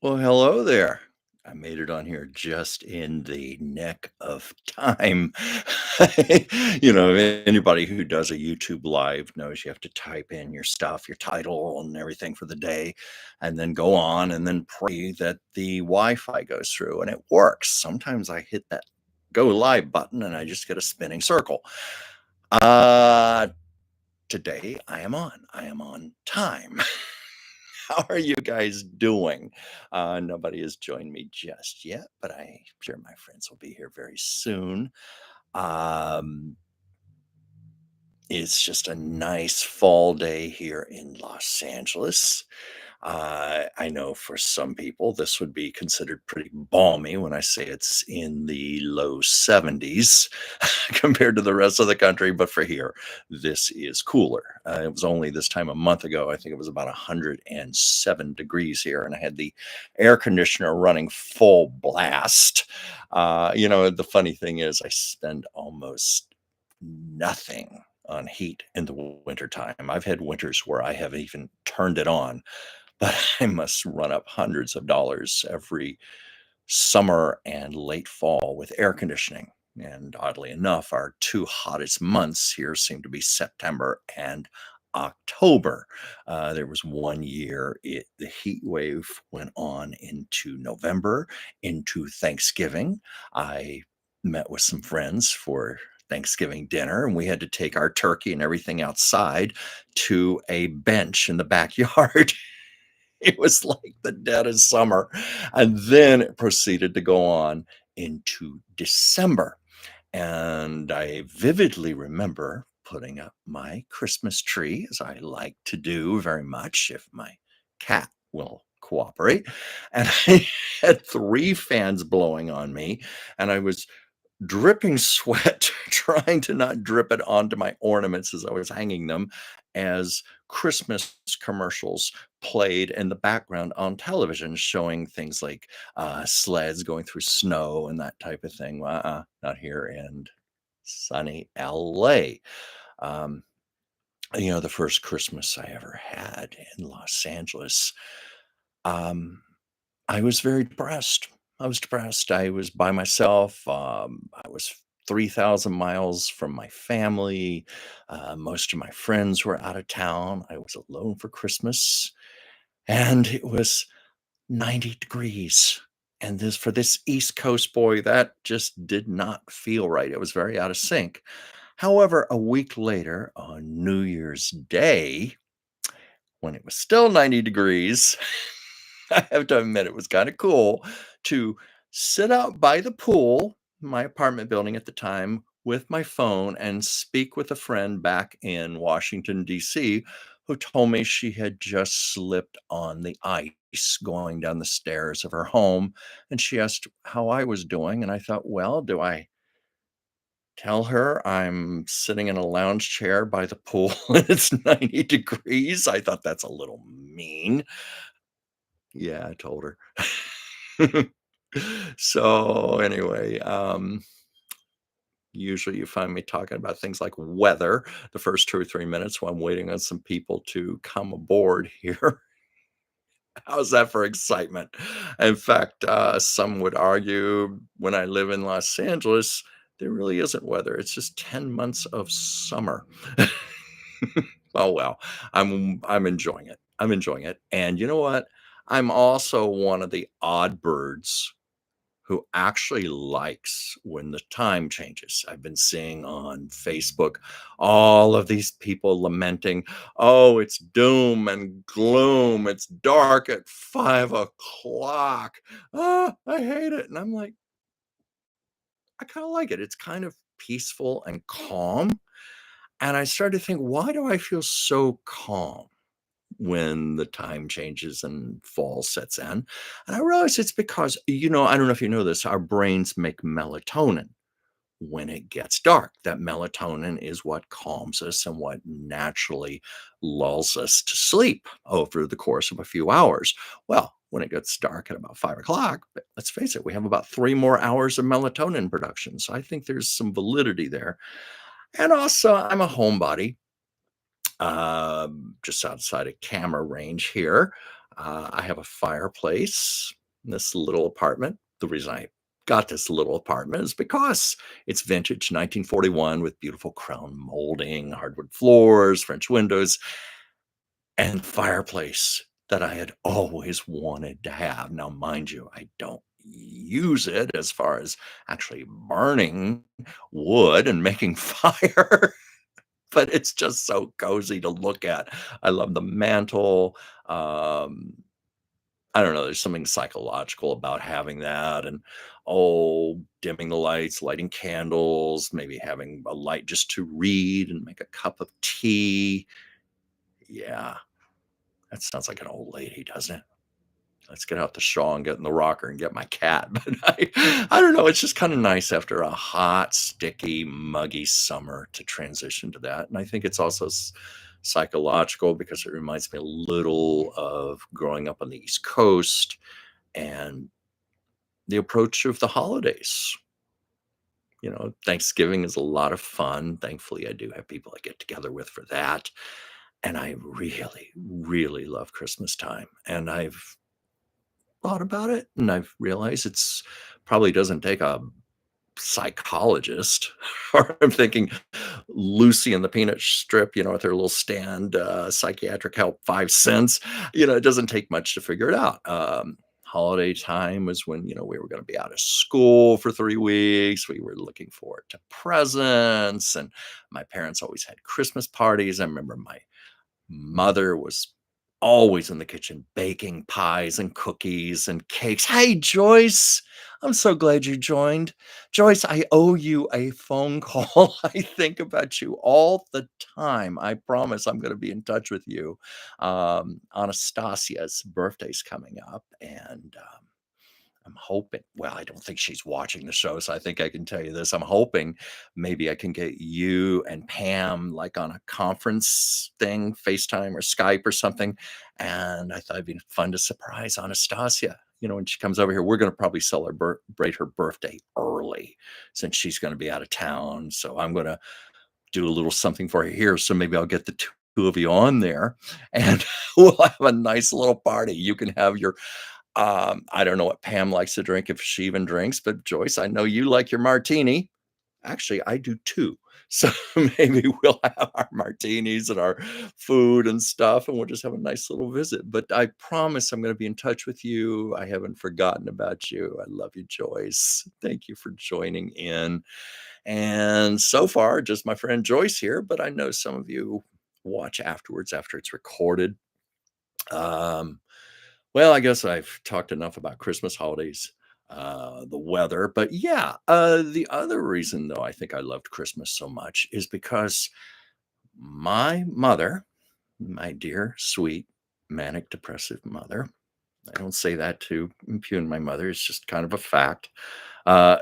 Well, hello there. I made it on here just in the neck of time. Anybody who does a YouTube live knows you have to type in your stuff, your title, and everything for the day, and then go on and then pray that the Wi Fi goes through and it works. Sometimes I hit that go live button and I just get a spinning circle. Uh, Today I am on. I am on time. How are you guys doing? Nobody has joined me just yet, but I'm sure my friends will be here very soon. Um, it's just a nice fall day here in Los Angeles. I know for some people this would be considered pretty balmy when I say it's in the low 70s compared to the rest of the country, but for here, this is cooler. It was only this time a month ago, I think it was about 107 degrees here, and I had the air conditioner running full blast. The funny thing is, I spend almost nothing on heat in the wintertime. I've had winters where I haven't even turned it on, but I must run up hundreds of dollars every summer and late fall with air conditioning. And oddly enough, our two hottest months here seem to be September and October. There was one year the heat wave went on into November, into Thanksgiving. I met with some friends for Thanksgiving dinner, and we had to take our turkey and everything outside to a bench in the backyard. It was like the dead of summer. And then it proceeded to go on into December. And I vividly remember putting up my Christmas tree, as I like to do very much if my cat will cooperate. And I had three fans blowing on me, and I was dripping sweat, trying to not drip it onto my ornaments as I was hanging them, as Christmas commercials played in the background on television, showing things like sleds going through snow and that type of thing. Not here in sunny LA. Um, the first Christmas I ever had in Los Angeles. Um, I was very depressed. I was depressed. I was by myself. I was 3,000 miles from my family. Most of my friends were out of town. I was alone for Christmas, and it was 90 degrees. And this for this East Coast boy, that just did not feel right. It was very out of sync. However, a week later, on New Year's Day, when it was still 90 degrees, I have to admit it was kinda cool to sit out by the pool, my apartment building at the time, with my phone and speak with a friend back in Washington, DC, who told me she had just slipped on the ice going down the stairs of her home, and she asked how I was doing, and I thought, "Well, do I tell her I'm sitting in a lounge chair by the pool and it's 90 degrees?" I thought that's a little mean. Yeah, I told her. So, anyway, usually you find me talking about things like weather the first 2 or 3 minutes while I'm waiting on some people to come aboard here. How's that for excitement? In fact, some would argue when I live in Los Angeles, there really isn't weather. It's just 10 months of summer. Oh, well, I'm enjoying it. I'm enjoying it. And you know what? I'm also one of the odd birds who actually likes when the time changes. I've been seeing on Facebook all of these people lamenting, "Oh, it's doom and gloom. It's dark at 5 o'clock. I hate it." And I'm like, I kind of like it. It's kind of peaceful and calm. And I started to think, why do I feel so calm when the time changes and fall sets in? And I realized it's because, I don't know if you know this, our brains make melatonin when it gets dark. That melatonin is what calms us and what naturally lulls us to sleep over the course of a few hours. Well, when it gets dark at about 5 o'clock, let's face it, we have about 3 more hours of melatonin production. So I think there's some validity there. And also, I'm a homebody, just outside a camera range here. I have a fireplace in this little apartment. The reason I got this little apartment is because it's vintage 1941 with beautiful crown molding, hardwood floors, French windows, and fireplace that I had always wanted to have. Now, mind you, I don't use it as far as actually burning wood and making fire, but it's just so cozy to look at. I love the mantle. Um, I don't know, there's something psychological about having that and, oh, dimming the lights, lighting candles, maybe having a light just to read and make a cup of tea. Yeah, that sounds like an old lady, doesn't it? Let's get out the shawl and get in the rocker and get my cat. But I don't know, it's just kinda nice after a hot, sticky, muggy summer to transition to that, and I think it's also psychological because it reminds me a little of growing up on the East Coast and the approach of the holidays. Thanksgiving is a lot of fun. Thankfully, I do have people I get together with for that. And I really, really love Christmas time. And I've thought about it and I've realized it's probably doesn't take a psychologist, or I'm thinking Lucy and the Peanut Strip, with her little stand, psychiatric help, 5 cents. It doesn't take much to figure it out. Holiday time was when, we were gonna be out of school for 3 weeks. We were looking forward to presents, and my parents always had Christmas parties. I remember my mother was always in the kitchen baking pies and cookies and cakes. "Hey, Joyce, I'm so glad you joined. Joyce, I owe you a phone call. I think about you all the time. I promise I'm gonna be in touch with you." Anastasia's birthday's coming up, and, I'm hoping well, I don't think she's watching the show, so I think I can tell you this. I'm hoping maybe I can get you and Pam, like, on a conference thing, FaceTime or Skype or something, and I thought it'd be fun to surprise Anastasia. When she comes over here, we're gonna probably celebrate her birthday early since she's gonna be out of town, so I'm gonna do a little something for her here, so maybe I'll get the 2 of you on there, and we'll have a nice little party. You can have your I don't know what Pam likes to drink, if she even drinks, but Joyce, I know you like your martini. Actually, I do too. So maybe we'll have our martinis and our food and stuff, and we'll just have a nice little visit. But I promise I'm going to be in touch with you. I haven't forgotten about you. I love you, Joyce. Thank you for joining in. And so far, just my friend Joyce here, but I know some of you watch afterwards after it's recorded. Um, well, I guess I've talked enough about Christmas holidays, the weather, but yeah, the other reason though I think I loved Christmas so much is because my mother, my dear, sweet, manic depressive mother, I don't say that to impugn my mother, it's just kind of a fact.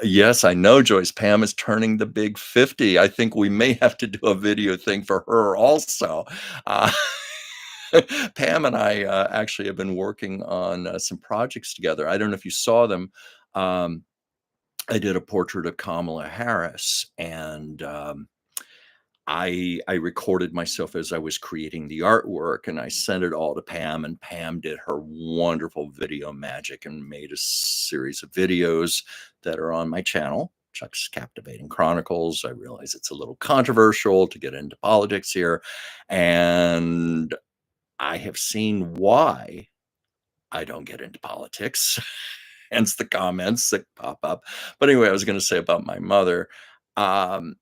Yes, I know Joyce Pam is turning the big 50. I think we may have to do a video thing for her also. Uh, Pam and I actually have been working on some projects together. I don't know if you saw them. Um, I did a portrait of Kamala Harris, and I recorded myself as I was creating the artwork, and I sent it all to Pam, and Pam did her wonderful video magic and made a series of videos that are on my channel. Chuck's Captivating Chronicles. I realize it's a little controversial to get into politics here, and I have seen why I don't get into politics, hence the comments that pop up. But anyway, I was gonna say about um,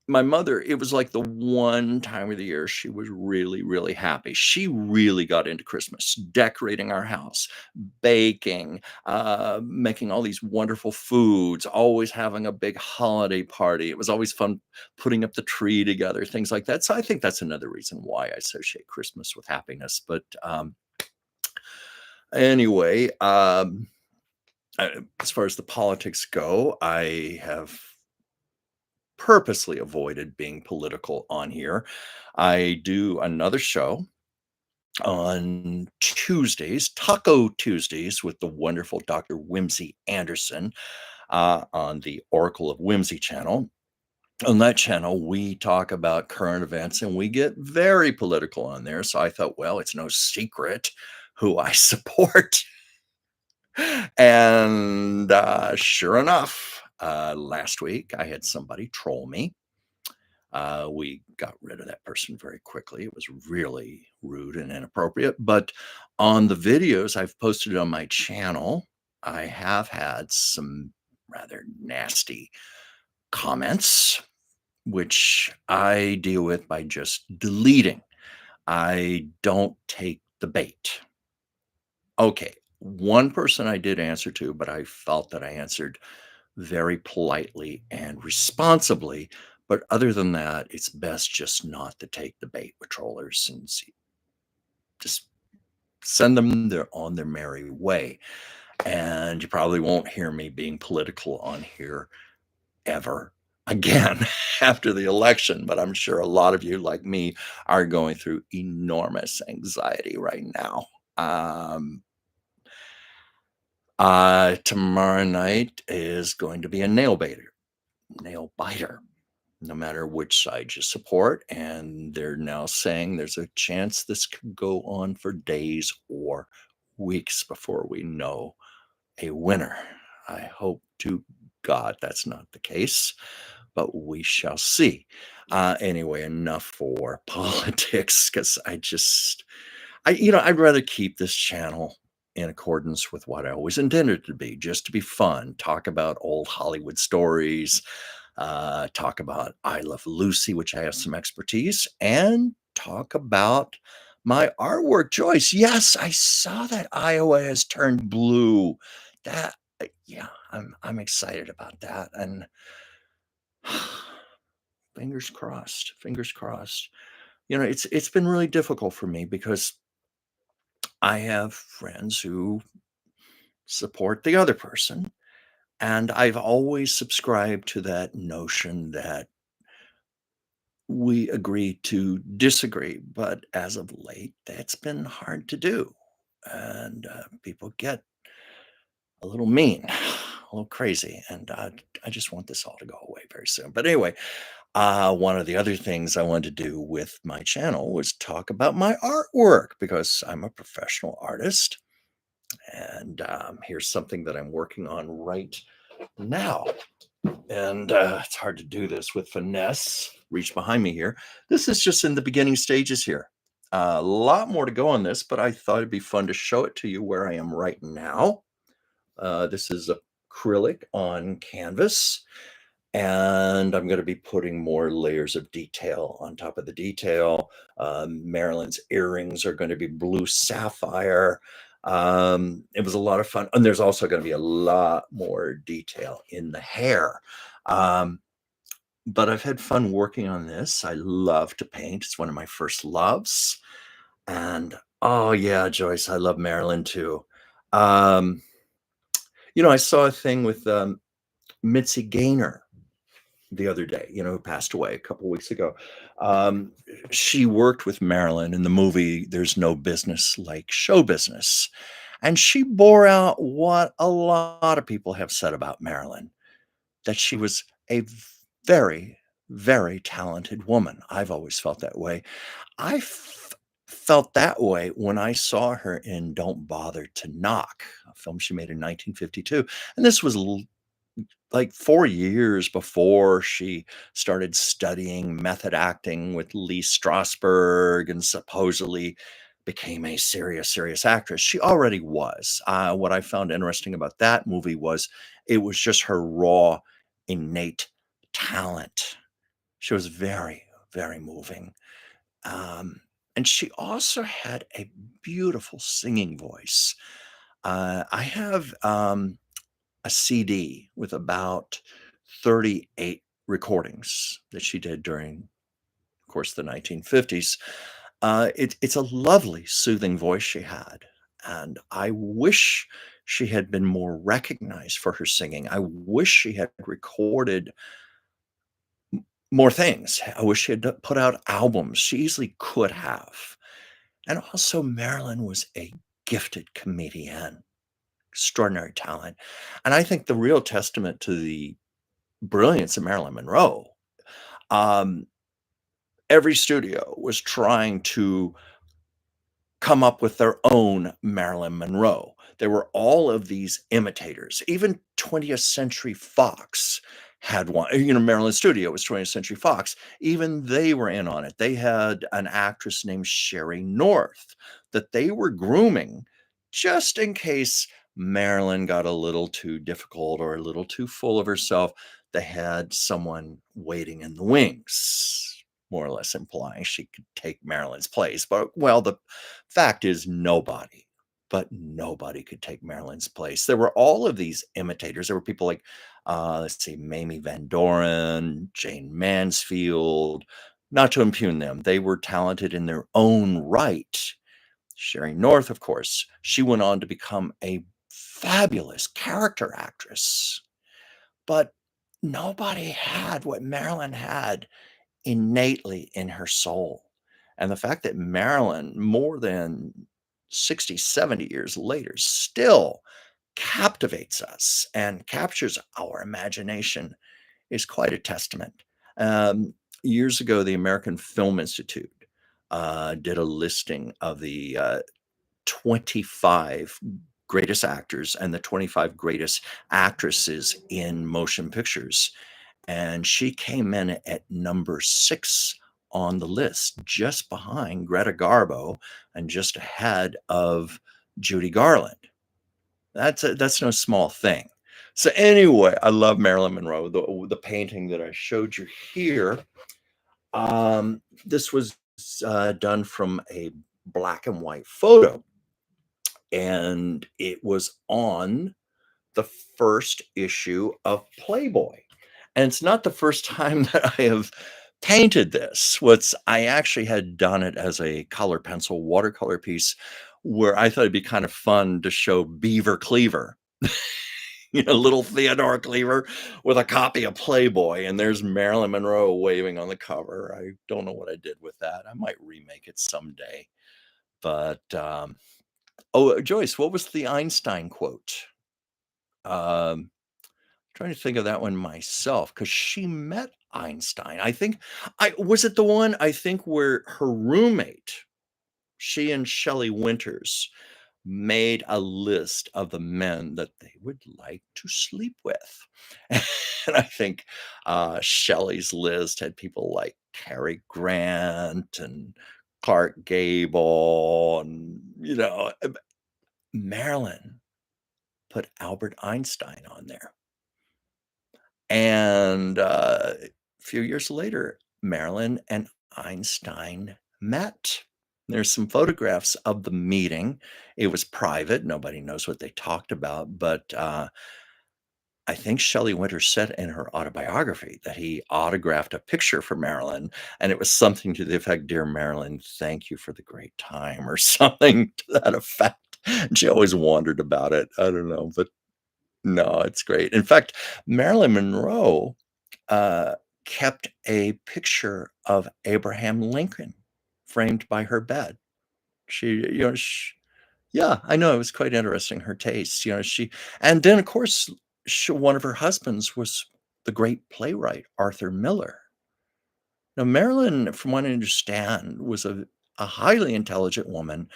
my mother, it was like the one time of the year she was really, really happy. She really got into Christmas, decorating our house, baking, making all these wonderful foods, always having a big holiday party. It was always fun putting up the tree together, things like that. So I think that's another reason why I associate Christmas with happiness. But anyway, as far as the politics go, I have purposely avoided being political on here. I do another show on Tuesdays, Taco Tuesdays, with the wonderful Dr. Whimsy Anderson on the Oracle of Whimsy channel. On that channel, we talk about current events and we get very political on there. So I thought, well, it's no secret who I support. And sure enough, last week I had somebody troll me. We got rid of that person very quickly. It was really rude and inappropriate. But on the videos I've posted on my channel, I have had some rather nasty comments, which I deal with by just deleting. I don't take the bait. Okay, one person I did answer to, but I felt that I answered very politely and responsibly. But other than that, it's best just not to take the bait with trollers and just send them on their merry way. And you probably won't hear me being political on here ever again after the election. But I'm sure a lot of you, like me, are going through enormous anxiety right now. Um, Tomorrow night is going to be a nail biter, no matter which side you support. And they're now saying there's a chance this could go on for days or weeks before we know a winner. I hope to God that's not the case, but we shall see. Anyway, enough for politics because I'd rather keep this channel in accordance with what I always intended it to be, just to be fun, talk about old Hollywood stories, talk about I Love Lucy, which I have some expertise, and talk about my artwork choice. Yes, I saw that Iowa has turned blue. That yeah, I'm excited about that, and fingers crossed, fingers crossed. It's been really difficult for me because I have friends who support the other person. And I've always subscribed to that notion that we agree to disagree. But as of late, that's been hard to do. And people get a little mean, a little crazy. And I just want this all to go away very soon. But anyway, one of the other things I wanted to do with my channel was talk about my artwork because I'm a professional artist. And here's something that I'm working on right now. And it's hard to do this with finesse. Reach behind me here. This is just in the beginning stages here. A lot more to go on this, but I thought it'd be fun to show it to you where I am right now. This is acrylic on canvas, and I'm going to be putting more layers of detail on top of the detail. Marilyn's earrings are going to be blue sapphire. It was a lot of fun. And there's also going to be a lot more detail in the hair. Um, but I've had fun working on this. I love to paint. It's one of my first loves. And oh yeah, Joyce, I love Marilyn too. Um, I saw a thing with Mitzi Gaynor the other day, who passed away a couple weeks ago. Um, she worked with Marilyn in the movie There's No Business Like Show Business. And she bore out what a lot of people have said about Marilyn, that she was a very, very talented woman. I've always felt that way. I felt that way when I saw her in Don't Bother to Knock, a film she made in 1952. And this was like 4 years before she started studying method acting with Lee Strasberg and supposedly became a serious actress. She already was. What I found interesting about that movie was it was just her raw, innate talent. She was very, very moving. Um, and she also had a beautiful singing voice. I have a CD with about 38 recordings that she did during, of course, the 1950s. It's a lovely, soothing voice she had. And I wish she had been more recognized for her singing. I wish she had recorded more things. I wish she had put out albums. She easily could have. And also, Marilyn was a gifted comedian, extraordinary talent. And I think the real testament to the brilliance of Marilyn Monroe, um, every studio was trying to come up with their own Marilyn Monroe. There were all of these imitators. Even 20th Century Fox had one. Maryland Studio was 20th Century Fox. Even they were in on it. They had an actress named Sherry North that they were grooming just in case Marilyn got a little too difficult or a little too full of herself. They had someone waiting in the wings, more or less implying she could take Marilyn's place. But, well, the fact is nobody could take Marilyn's place. There were all of these imitators. There were people like, let's see, Mamie Van Doren, Jane Mansfield, not to impugn them. They were talented in their own right. Sherry North, of course, she went on to become a fabulous character actress. But nobody had what Marilyn had innately in her soul. And the fact that Marilyn, more than 60, 70 years later, still captivates us and captures our imagination is quite a testament. Years ago, the American Film Institute did a listing of the 25 greatest actors and the 25 greatest actresses in motion pictures. And she came in at number 6 on the list, just behind Greta Garbo and just ahead of Judy Garland. That's no small thing. So anyway, I love Marilyn Monroe. The painting that I showed you here, this was done from a black and white photo, and it was on the first issue of Playboy. And it's not the first time that I have painted this. I actually had done it as a color pencil watercolor piece where I thought it'd be kind of fun to show Beaver Cleaver, little Theodore Cleaver with a copy of Playboy, and there's Marilyn Monroe waving on the cover. I don't know what I did with that. I might remake it someday. But oh, Joyce, what was the Einstein quote? Um, Trying to think of that one myself because she met Einstein. I think I was it the one I think where her roommate, she and Shelley Winters made a list of the men that they would like to sleep with. And I think Shelley's list had people like Cary Grant and Clark Gable, and Marilyn put Albert Einstein on there. And a few years later, Marilyn and Einstein met. There's some photographs of the meeting. It was private. Nobody knows what they talked about. But I think Shelley Winters said in her autobiography that he autographed a picture for Marilyn. And it was something to the effect, "Dear Marilyn, thank you for the great time," or something to that effect. And she always wondered about it. I don't know. But no, it's great. In fact, Marilyn Monroe uh, kept a picture of Abraham Lincoln framed by her bed. Yeah, I know, it was quite interesting, her taste. And then, of course, one of her husbands was the great playwright Arthur Miller. Now, Marilyn, from what I understand, was a highly intelligent woman,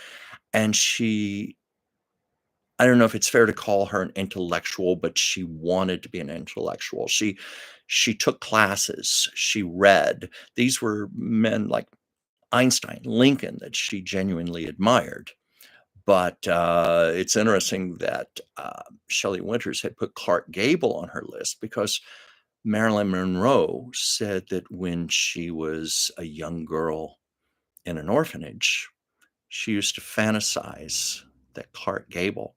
and I don't know if it's fair to call her an intellectual, but she wanted to be an intellectual. She took classes, she read. These were men like Einstein, Lincoln that she genuinely admired. But it's interesting that Shelley Winters had put Clark Gable on her list because Marilyn Monroe said that when she was a young girl in an orphanage, she used to fantasize that Clark Gable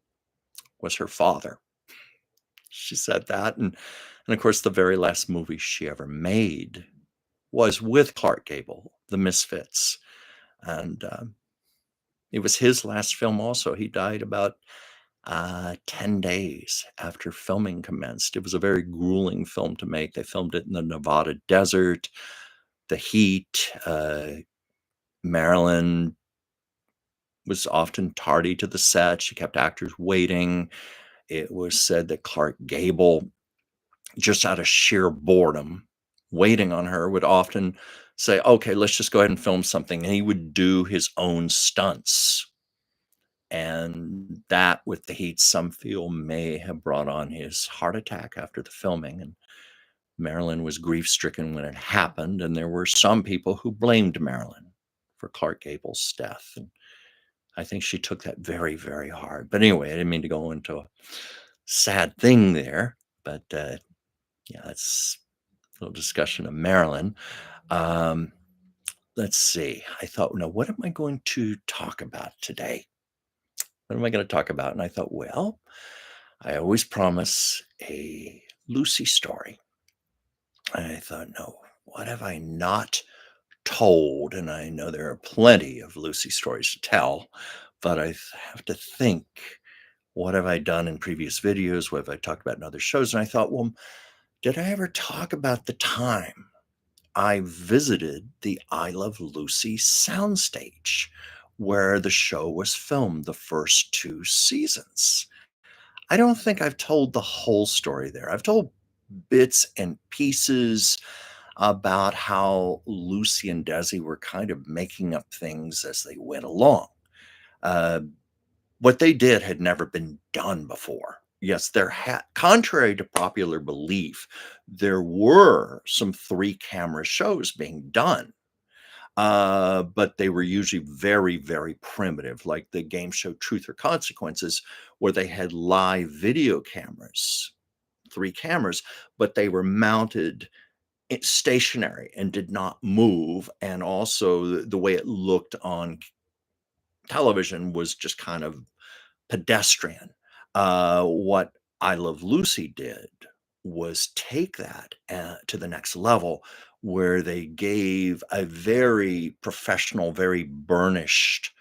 was her father. She said that, and of course, the very last movie she ever made was with Clark Gable, The Misfits, and it was his last film also. He died about 10 days after filming commenced. It was a very grueling film to make. They filmed it in the Nevada desert, the heat. Marilyn was often tardy to the set. She kept actors waiting. It was said that Clark Gable, just out of sheer boredom, waiting on her, would often say, "Okay, let's just go ahead and film something." And he would do his own stunts And that, with the heat, some feel may have brought on his heart attack after the filming. And Marilyn was grief stricken when it happened. And there were some people who blamed Marilyn for Clark Gable's death. And I think she took that very, very hard. But anyway, I didn't mean to go into a sad thing there. But yeah, that's a little discussion of Marilyn. Um, let's see. I thought, now, what am I going to talk about today? What am I going to talk about? And I thought, well, I always promise a Lucy story. And I thought, no, what have I not told? And I know there are plenty of Lucy stories to tell, but I have to think, what have I done in previous videos? What have I talked about in other shows? And I thought, well, did I ever talk about the time I visited the I Love Lucy soundstage where the show was filmed the first two seasons? I don't think I've told the whole story there. I've told bits and pieces about how Lucy and Desi were kind of making up things as they went along. Uh, what they did had never been done before. Yes, contrary to popular belief, there were some three camera shows being done. But they were usually very, very primitive, like the game show Truth or Consequences, where they had live video cameras, three cameras, but they were mounted stationary and did not move. And also, the way it looked on television was just kind of pedestrian. What I Love Lucy did was take that to the next level, where they gave a very professional, very burnished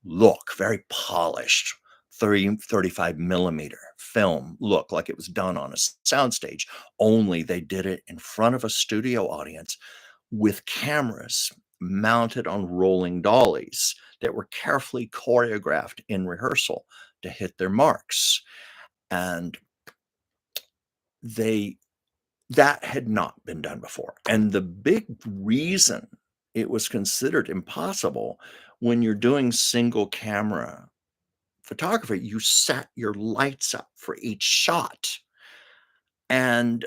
look, very polished 35 millimeter film look, like it was done on a soundstage, only they did it in front of a studio audience with cameras mounted on rolling dollies that were carefully choreographed in rehearsal to hit their marks. And they that had not been done before. And the big reason it was considered impossible, when you're doing single camera photography, you set your lights up for each shot. And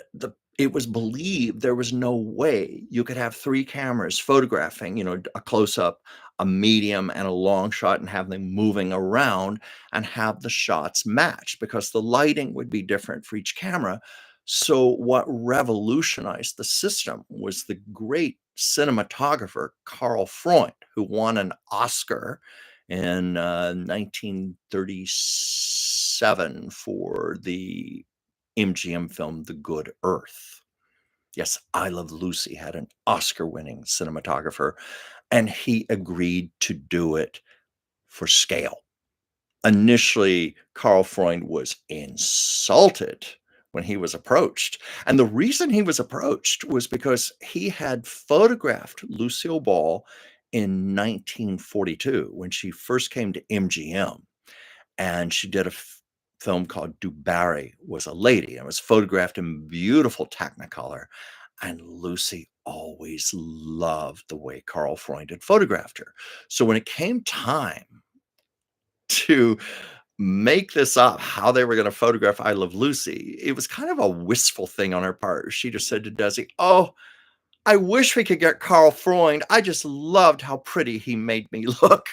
it was believed there was no way you could have three cameras photographing, a close up, a medium, and a long shot, and have them moving around and have the shots match, because the lighting would be different for each camera. So what revolutionized the system was the great cinematographer Carl Freund, who won an Oscar in 1937 for the MGM film The Good Earth. Yes, I Love Lucy had an Oscar-winning cinematographer, and he agreed to do it for scale. Initially, Carl Freund was insulted when he was approached. And the reason he was approached was because he had photographed Lucille Ball in 1942 when she first came to MGM. And she did a film called Du Barry Was a Lady, and it was photographed in beautiful Technicolor. And Lucy always loved the way Carl Freund had photographed her. So when it came time to make this up, how they were going to photograph I Love Lucy, it was kind of a wistful thing on her part. She just said to Desi, "Oh, I wish we could get Carl Freund. I just loved how pretty he made me look."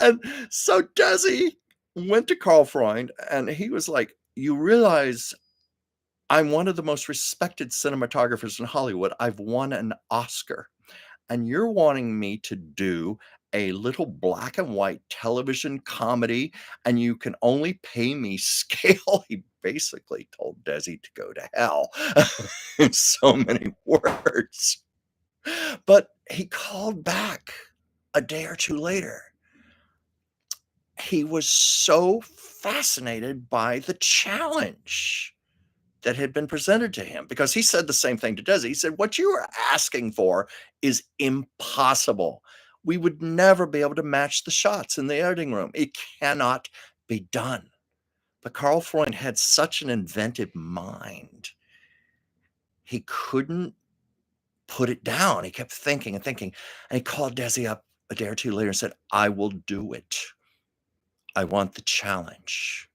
And so Desi went to Carl Freund, and he was like, "You realize I'm one of the most respected cinematographers in Hollywood. I've won an Oscar, and you're wanting me to do a little black and white television comedy, and you can only pay me scale." He basically told Desi to go to hell in so many words. But he called back a day or two later. He was so fascinated by the challenge that had been presented to him, because he said the same thing to Desi. He said, "What you are asking for is impossible. We would never be able to match the shots in the editing room. It cannot be done." But Carl Freund had such an inventive mind. He couldn't put it down. He kept thinking and thinking. And he called Desi up a day or two later and said, "I will do it." I want the challenge.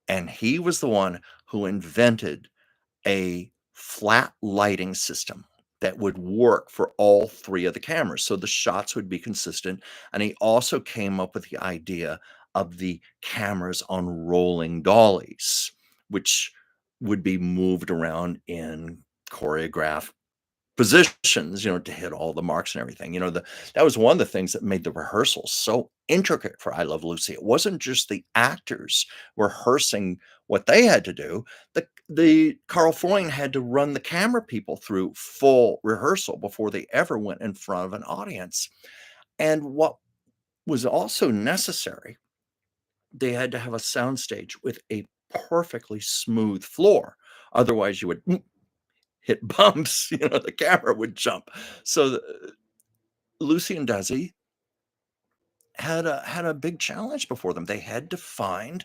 And he was the one who invented a flat lighting system that would work for all 3 of the cameras, so the shots would be consistent, and he also came up with the idea of the cameras on rolling dollies, which would be moved around in choreographed positions, to hit all the marks and everything. That was one of the things that made the rehearsals so intricate for I Love Lucy. It wasn't just the actors rehearsing what they had to do. The Carl Freund had to run the camera people through full rehearsal before they ever went in front of an audience. And what was also necessary, they had to have a soundstage with a perfectly smooth floor. Otherwise, you would hit bumps, the camera would jump. So Lucy and Desi had a big challenge before them. They had to find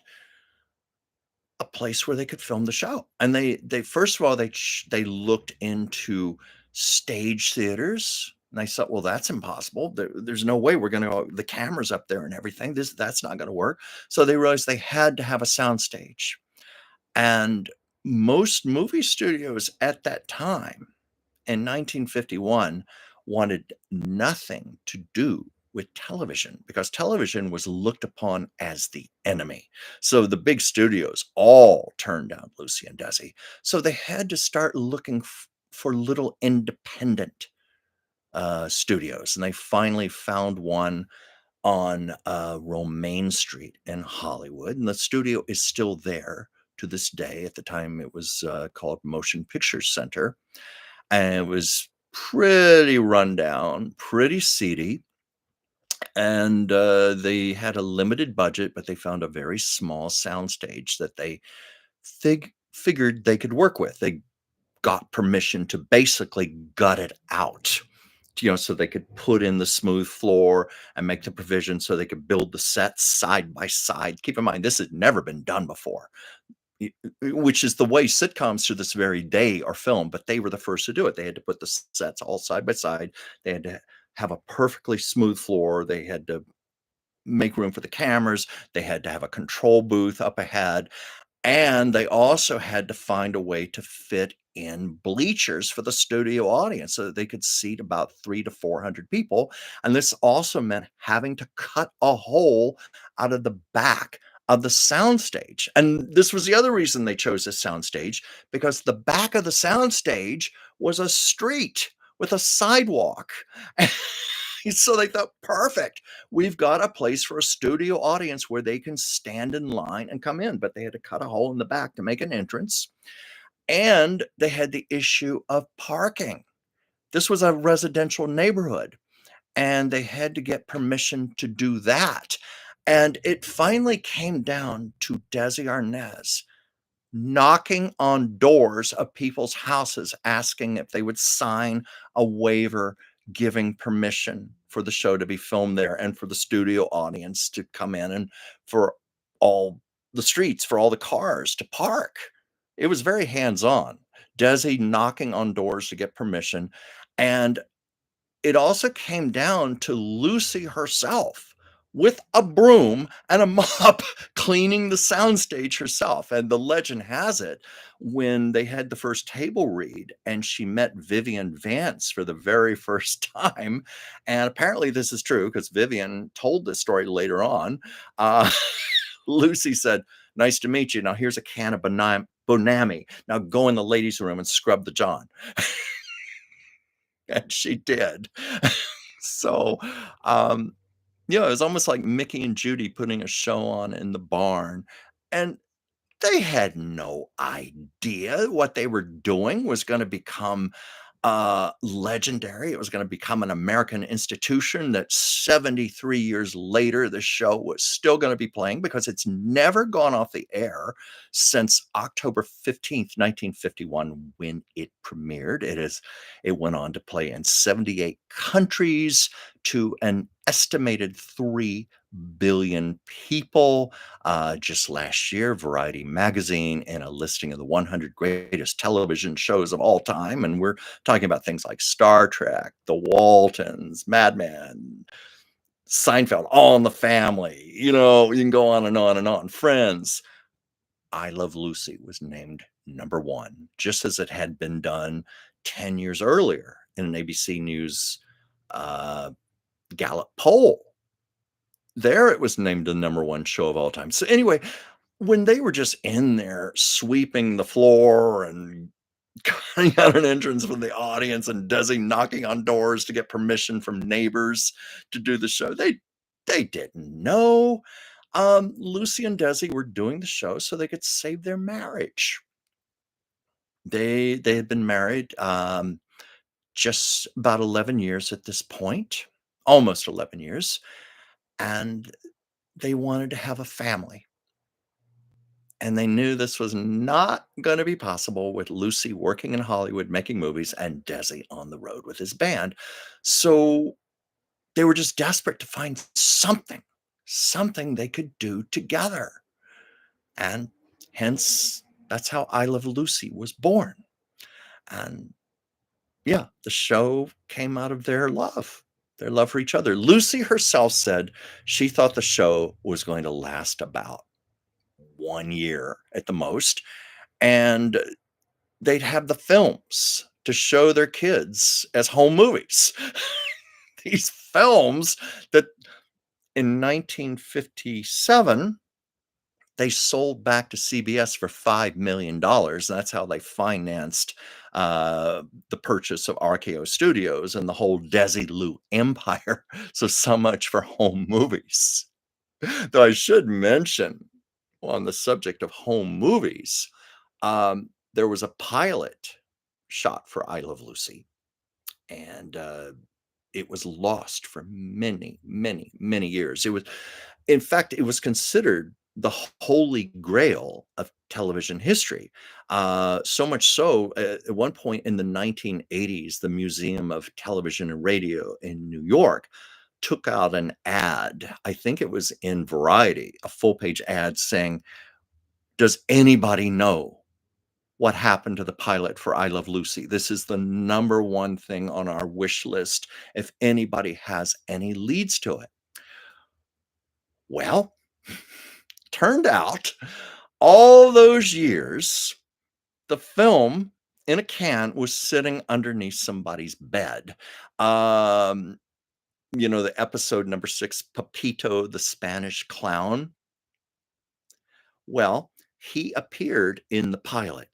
a place where they could film the show. And they first of all, they looked into stage theaters. And I thought, well, that's impossible. There's no way we're gonna go, the cameras up there and everything. That's not gonna work. So they realized they had to have a sound stage. And most movie studios at that time in 1951 wanted nothing to do with television because television was looked upon as the enemy. So the big studios all turned down Lucy and Desi. So they had to start looking for little independent studios. And they finally found one on Romaine Street in Hollywood. And the studio is still there to this day. At the time, it was called Motion Picture Center, and it was pretty rundown, pretty seedy, and they had a limited budget, but they found a very small soundstage that they figured they could work with. They got permission to basically gut it out, so they could put in the smooth floor and make the provision so they could build the sets side by side. Keep in mind, this had never been done before. Which is the way sitcoms to this very day are filmed, but they were the first to do it. They had to put the sets all side by side. They had to have a perfectly smooth floor. They had to make room for the cameras. They had to have a control booth up ahead. And they also had to find a way to fit in bleachers for the studio audience so that they could seat about 300 to 400 people. And this also meant having to cut a hole out of the back of the soundstage. And this was the other reason they chose this soundstage, because the back of the soundstage was a street with a sidewalk. So they thought, perfect. We've got a place for a studio audience where they can stand in line and come in. But they had to cut a hole in the back to make an entrance. And they had the issue of parking. This was a residential neighborhood, and they had to get permission to do that. And it finally came down to Desi Arnaz knocking on doors of people's houses, asking if they would sign a waiver giving permission for the show to be filmed there and for the studio audience to come in and for all the streets, for all the cars to park. It was very hands-on. Desi knocking on doors to get permission. And it also came down to Lucy herself with a broom and a mop cleaning the soundstage herself. And the legend has it, when they had the first table read and she met Vivian Vance for the very first time, and apparently this is true because Vivian told this story later on, uh, Lucy said, "Nice to meet you. Now here's a can of Bonami. Now go in the ladies' room and scrub the John." And she did. So, um, it was almost like Mickey and Judy putting a show on in the barn, and they had no idea what they were doing was gonna become, legendary. It was gonna become an American institution that 73 years later, the show was still gonna be playing because it's never gone off the air since October 15th, 1951, when it premiered. It went on to play in 78 countries to an estimated 3 billion people. Just last year, Variety magazine, in a listing of the 100 greatest television shows of all time, and we're talking about things like Star Trek, The Waltons, Mad Men, Seinfeld, All in the Family, you can go on and on and on. Friends. I Love Lucy was named number 1, just as it had been done 10 years earlier in an ABC News, uh, Gallup poll. There it was named the number 1 show of all time. So anyway, when they were just in there sweeping the floor and cutting out an entrance from the audience and Desi knocking on doors to get permission from neighbors to do the show, they didn't know. Lucy and Desi were doing the show so they could save their marriage. They had been married, just about 11 years at this point, almost 11 years, and they wanted to have a family. And they knew this was not gonna be possible with Lucy working in Hollywood making movies and Desi on the road with his band. So, they were just desperate to find something they could do together. And hence, that's how I Love Lucy was born. And yeah, the show came out of their love for each other. Lucy herself said she thought the show was going to last about 1 year at the most, and they'd have the films to show their kids as home movies. These films that in 1957 they sold back to CBS for $5 million. That's how they financed the purchase of RKO Studios and the whole Desilu empire. So much for home movies. Though I should mention, on the subject of home movies, there was a pilot shot for I Love Lucy, and it was lost for many, many, many years. In fact, it was considered the holy grail of television history. So much so, at one point in the 1980s, the Museum of Television and Radio in New York took out an ad. I think it was in Variety, a full page ad saying, "Does anybody know what happened to the pilot for I Love Lucy? This is the number one thing on our wish list if anybody has any leads to it." Well, turned out all those years, the film in a can was sitting underneath somebody's bed. Um, the episode number 6, Pepito the Spanish Clown. Well, he appeared in the pilot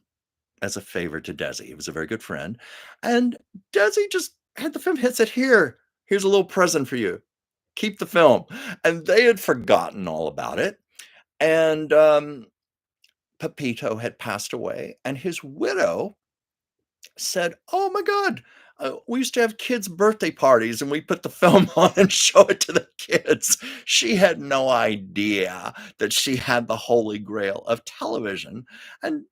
as a favor to Desi. He was a very good friend, and Desi just had the film hit, said, here's a little present for you. Keep the film." And they had forgotten all about it, and, Pepito had passed away, and his widow said, "Oh my god, we used to have kids' birthday parties, and we put the film on and show it to the kids." She had no idea that she had the holy grail of television, and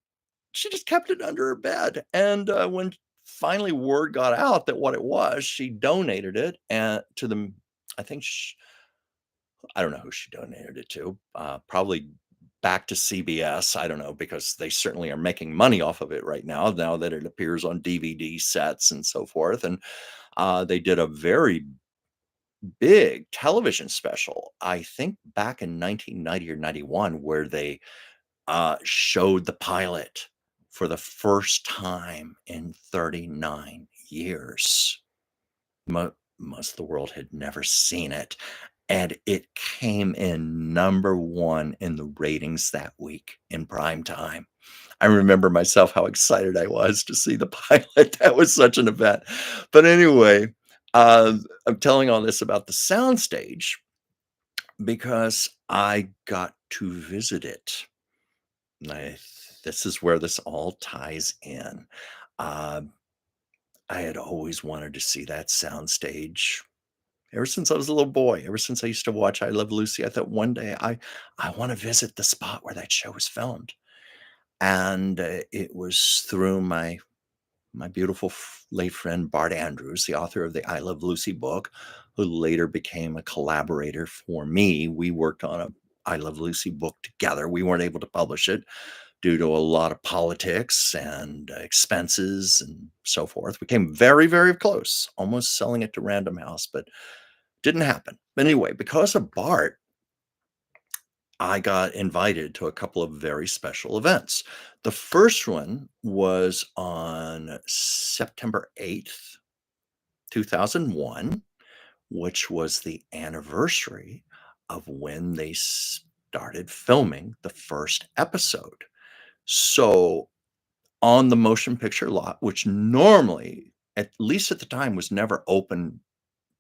she just kept it under her bed, and, when finally word got out that what it was, she donated it, to the I think I don't know who she donated it to, probably back to CBS, I don't know, because they certainly are making money off of it right now that it appears on DVD sets and so forth, and, they did a very big television special, I think back in 1990 or '91, where they showed the pilot for the first time in 39 years. Most of the world had never seen it, and it came in number 1 in the ratings that week in prime time. I remember myself how excited I was to see the pilot. That was such an event. But anyway, I'm telling all this about the soundstage because I got to visit it. I This is where this all ties in. Uh, I had always wanted to see that soundstage ever since I was a little boy. Ever since I used to watch I Love Lucy, I thought one day I want to visit the spot where that show was filmed. And it was through my beautiful late friend Bart Andrews, the author of the I Love Lucy book, who later became a collaborator for me. We worked on a I Love Lucy book together. We weren't able to publish it due to a lot of politics and expenses and so forth. We came very, very close, almost selling it to Random House, but Didn't happen. Anyway, because of Bart, I got invited to a couple of very special events. The first one was on September 8th, 2001, which was the anniversary of when they started filming the first episode. So, on the motion picture lot, which normally, at least at the time, was never open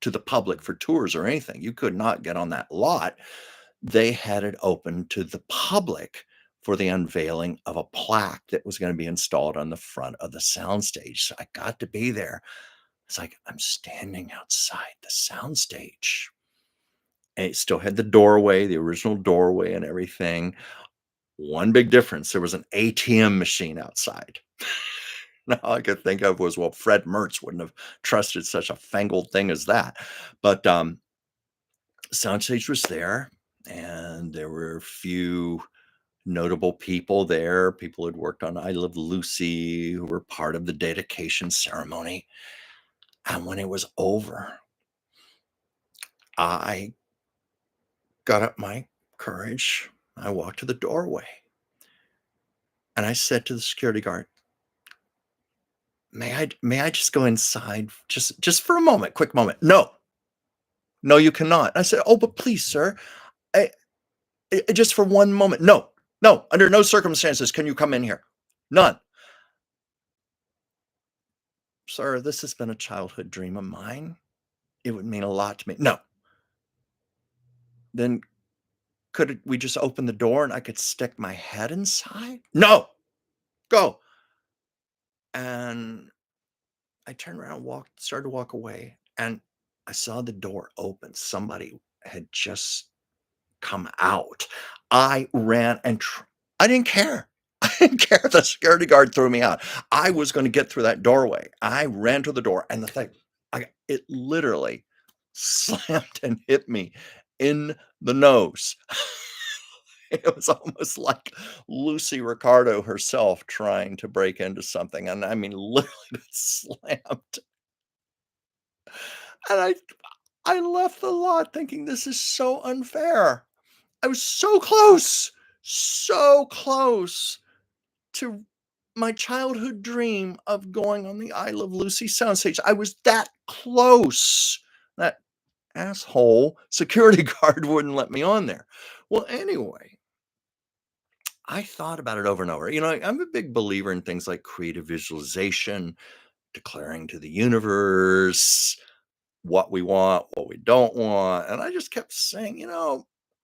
to the public for tours or anything, you could not get on that lot. They had it open to the public for the unveiling of a plaque that was gonna be installed on the front of the soundstage. So I got to be there. It's like I'm standing outside the soundstage. And it still had the doorway, the original doorway and everything. One big difference, there was an ATM machine outside. Now all I could think of was, well, Fred Mertz wouldn't have trusted such a fangled thing as that. But, soundstage was there, and there were a few notable people there, people who'd worked on I Love Lucy, who were part of the dedication ceremony. And when it was over, I got up my courage. I walked to the doorway and I said to the security guard, may I just go inside just for a moment, quick moment? No, no, you cannot. I said, oh, but please, sir, I, just for one moment. No, no, under no circumstances can you come in here. None. Sir, this has been a childhood dream of mine. It would mean a lot to me. No. Then could we just open the door and I could stick my head inside? No. Go. And I turned around, started to walk away, and I saw the door open. Somebody had just come out. I ran and I didn't care. I didn't care if the security guard threw me out. I was going to get through that doorway. I ran to the door, and the thing, it literally slammed and hit me in the nose. It was almost like Lucy Ricardo herself trying to break into something, and I mean, literally it slammed. And I left the lot thinking, "This is so unfair." I was so close to my childhood dream of going on the I Love Lucy soundstage. I was that close. That asshole security guard wouldn't let me on there. Well, anyway, I thought about it over and over. I'm a big believer in things like creative visualization, declaring to the universe what we want, what we don't want. And I just kept saying,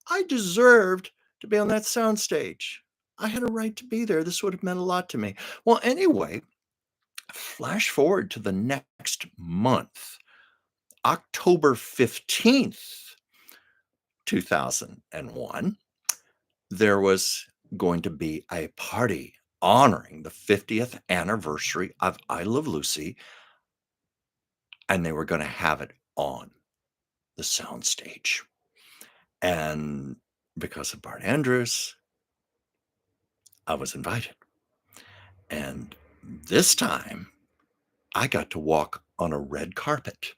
I deserved to be on that soundstage. I had a right to be there. This would have meant a lot to me. Well, anyway, flash forward to the next month, October 15th, 2001, there was going to be a party honoring the 50th anniversary of I Love Lucy, and they were going to have it on the soundstage. And because of Bart Andrews, I was invited. And this time, I got to walk on a red carpet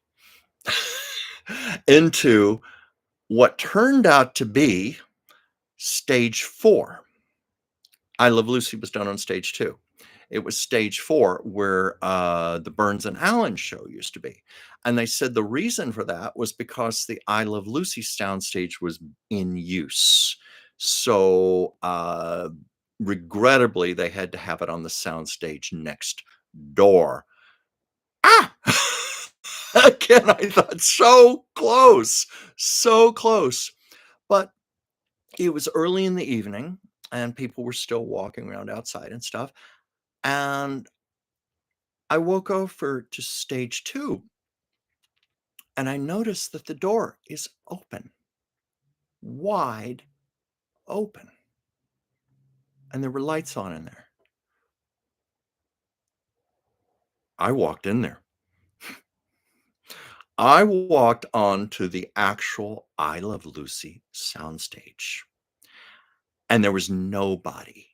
into what turned out to be stage 4. I Love Lucy was done on stage 2. It was stage 4 where, the Burns and Allen show used to be, and they said the reason for that was because the I Love Lucy soundstage was in use. So, regrettably, they had to have it on the soundstage next door. Ah! Again, I thought so close, but it was early in the evening, and people were still walking around outside and stuff, and I woke over to stage 2, and I noticed that the door is open, wide open, and there were lights on in there. I walked in there. I walked onto the actual I Love Lucy soundstage, and there was nobody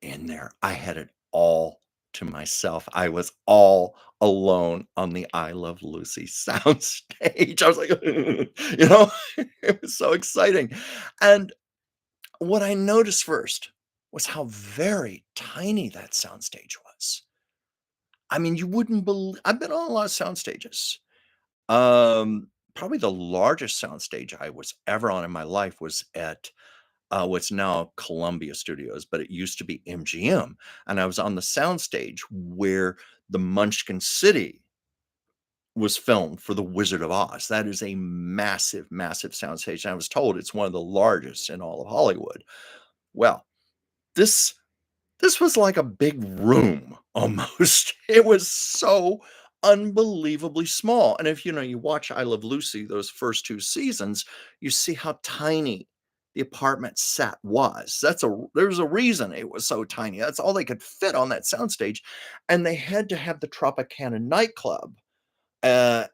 in there. I had it all to myself, I was all alone on the I Love Lucy soundstage. I was like, it was so exciting. And what I noticed first was how very tiny that soundstage was. I mean, you wouldn't believe I've been on a lot of sound stages. Probably the largest soundstage I was ever on in my life was at what's now Columbia Studios, but it used to be MGM. And I was on the soundstage where the Munchkin City was filmed for The Wizard of Oz. That is a massive, massive soundstage. And I was told it's one of the largest in all of Hollywood. Well, this this was like a big room almost. It was so unbelievably small, and if, you watch I Love Lucy, those first 2 seasons, you see how tiny the apartment set was. There's a reason it was so tiny. That's all they could fit on that soundstage, and they had to have the Tropicana nightclub, uh,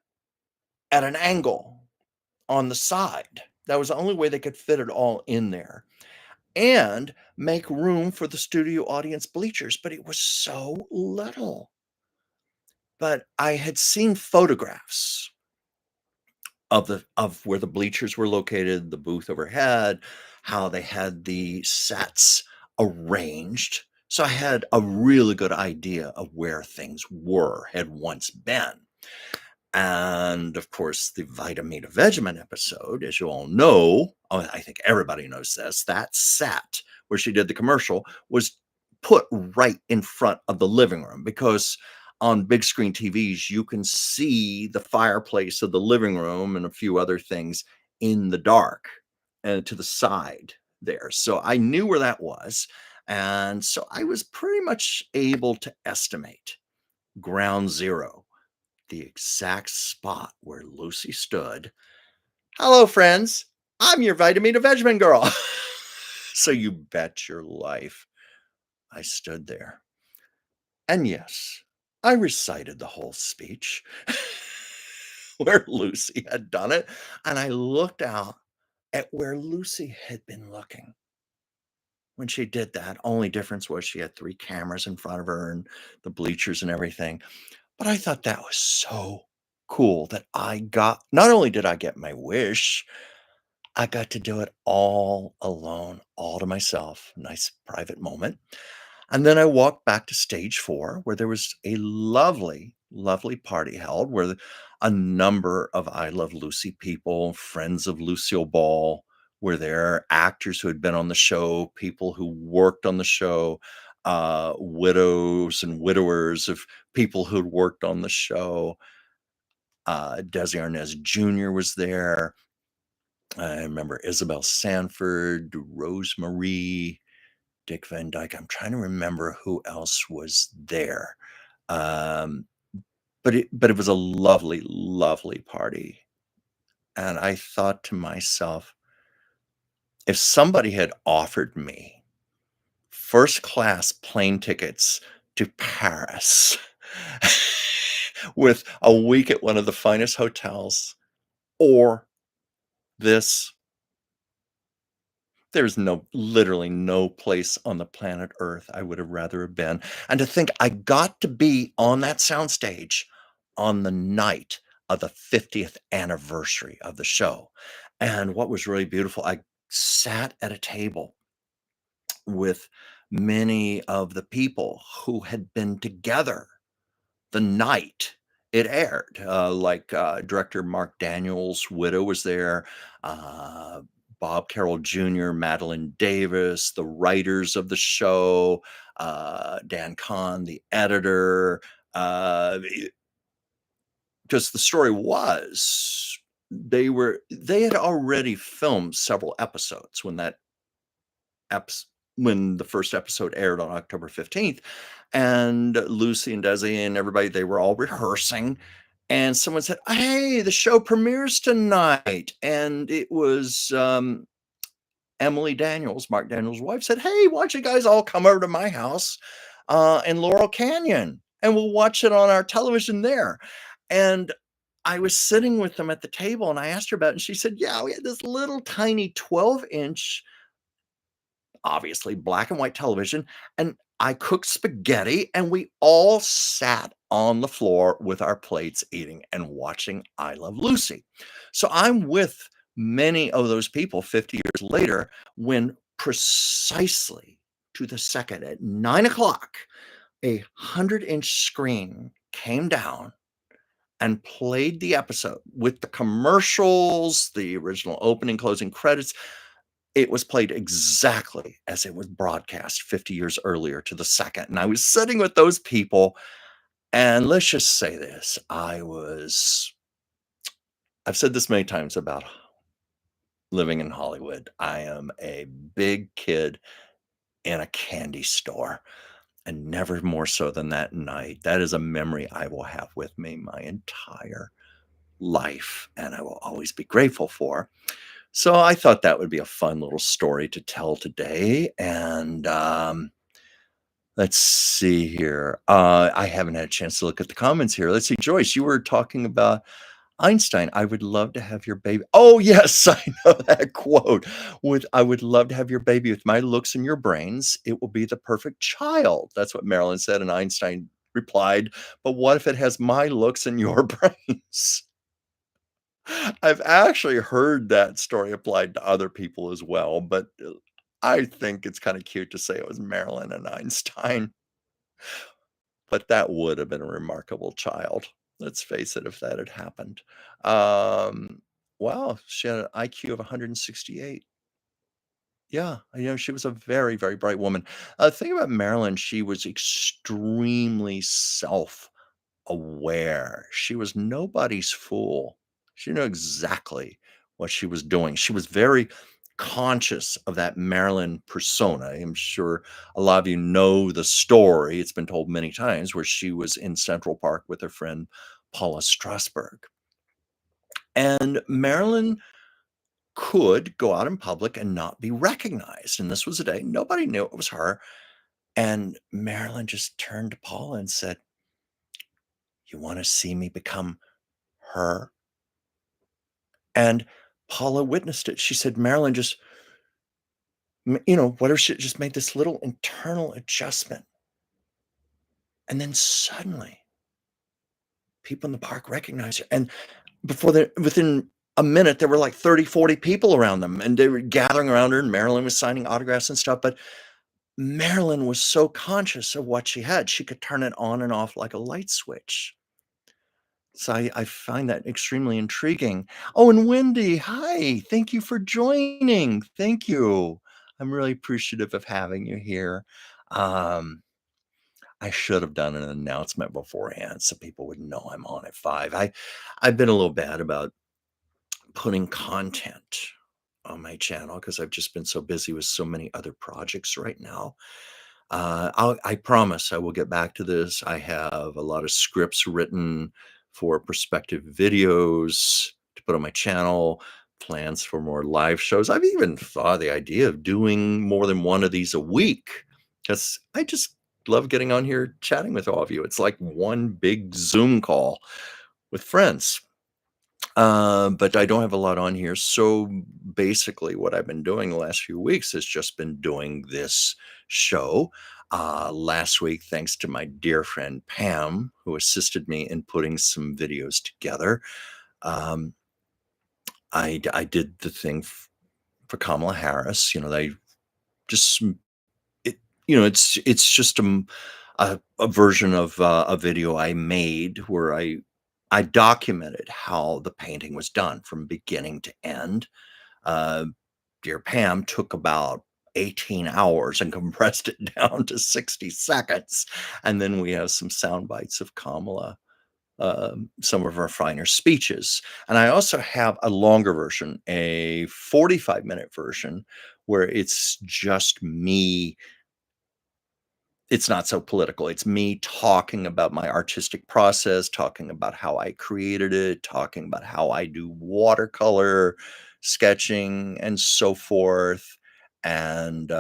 at an angle on the side. That was the only way they could fit it all in there and make room for the studio audience bleachers, but it was so little. But I had seen photographs of where the bleachers were located, the booth overhead, how they had the sets arranged. So I had a really good idea of where things had once been. And of course, the Vitamita Vegemin episode, as you all know, I think everybody knows this, that set where she did the commercial was put right in front of the living room because on big screen TVs, you can see the fireplace of the living room and a few other things in the dark and to the side there. So I knew where that was. And so I was pretty much able to estimate ground zero, the exact spot where Lucy stood. Hello, friends. I'm your Vitamin Vegemin girl. So you bet your life I stood there. And yes, I recited the whole speech where Lucy had done it. And I looked out at where Lucy had been looking when she did that. Only difference was she had 3 cameras in front of her and the bleachers and everything. But I thought that was so cool that I got not only did I get my wish, I got to do it all alone, all to myself, nice private moment. And then I walked back to stage 4 where there was a lovely, lovely party held where a number of I Love Lucy people, friends of Lucille Ball were there, actors who had been on the show, people who worked on the show, widows and widowers of people who'd worked on the show. Desi Arnaz Jr. was there. I remember Isabel Sanford, Rosemary, Dick Van Dyke. I'm trying to remember who else was there. Um, but it was a lovely, lovely party. And I thought to myself, if somebody had offered me first class plane tickets to Paris with a week at one of the finest hotels or this, there's literally no place on the planet Earth I would have rather have been. And to think I got to be on that soundstage on the night of the 50th anniversary of the show. And what was really beautiful, I sat at a table with many of the people who had been together the night it aired. Director Mark Daniels' widow was there, uh, Bob Carroll Jr., Madeline Davis, the writers of the show, Dan Kahn, the editor. Because the story was they had already filmed several episodes when the first episode aired on October 15th, and Lucy and Desi and everybody, they were all rehearsing, and someone said, "Hey, the show premieres tonight." And it was, Emily Daniels, Mark Daniels' wife, said, "Hey, why don't you guys all come over to my house, in Laurel Canyon, and we'll watch it on our television there." And I was sitting with them at the table, and I asked her about it, and she said, "Yeah, we had this little tiny 12-inch obviously black and white television, and I cooked spaghetti, and we all sat on the floor with our plates eating and watching I Love Lucy. So I'm with many of those people 50 years later when precisely to the second at 9 o'clock, a 100-inch screen came down and played the episode with the commercials, the original opening, closing credits. It was played exactly as it was broadcast 50 years earlier to the second, and I was sitting with those people, and let's just say this, I've said this many times about living in Hollywood. I am a big kid in a candy store, and never more so than that night. That is a memory I will have with me my entire life, and I will always be grateful for. So I thought that would be a fun little story to tell today, and, let's see here. I haven't had a chance to look at the comments here. Let's see, Joyce, you were talking about Einstein. "I would love to have your baby." Oh, yes, I know that quote. "I would love to have your baby with my looks and your brains. It will be the perfect child." That's what Marilyn said, and Einstein replied, "But what if it has my looks and your brains?" I've actually heard that story applied to other people as well, but, I think it's kinda cute to say it was Marilyn and Einstein, but that would have been a remarkable child. Let's face it, if that had happened. Um, wow, she had an IQ of 168. Yeah, she was a very, very bright woman. The thing about Marilyn, she was extremely self-aware. She was nobody's fool. She knew exactly what she was doing. She was very conscious of that Marilyn persona. I'm sure a lot of you know the story. It's been told many times where she was in Central Park with her friend Paula Strasberg. And Marilyn could go out in public and not be recognized. And this was a day nobody knew it was her. And Marilyn just turned to Paula and said, "You want to see me become her?" And Paula witnessed it. She said, Marilyn just, what if she just made this little internal adjustment? And then suddenly people in the park recognized her. And within a minute, there were like 30, 40 people around them and they were gathering around her and Marilyn was signing autographs and stuff. But Marilyn was so conscious of what she had, she could turn it on and off like a light switch. So I find that extremely intriguing. Oh, and Wendy, hi. Thank you for joining. Thank you. I'm really appreciative of having you here. Um, I should have done an announcement beforehand so people would know I'm on at 5. I've been a little bad about putting content on my channel because I've just been so busy with so many other projects right now. I promise I will get back to this. I have a lot of scripts written for prospective videos to put on my channel, plans for more live shows. I've even thought of the idea of doing more than one of these a week because I just love getting on here chatting with all of you. It's like one big Zoom call with friends. But I don't have a lot on here. So basically, what I've been doing the last few weeks has just been doing this show. Last week, thanks to my dear friend Pam, who assisted me in putting some videos together, um, I did the thing for Kamala Harris. They just it it's just a version of a video I made where I documented how the painting was done from beginning to end. Uh, Dear Pam took about 18 hours and compressed it down to 60 seconds. And then we have some sound bites of Kamala, some of her finer speeches. And I also have a longer version, a 45-minute version, where it's just me. It's not so political. It's me talking about my artistic process, talking about how I created it, talking about how I do watercolor sketching and so forth. And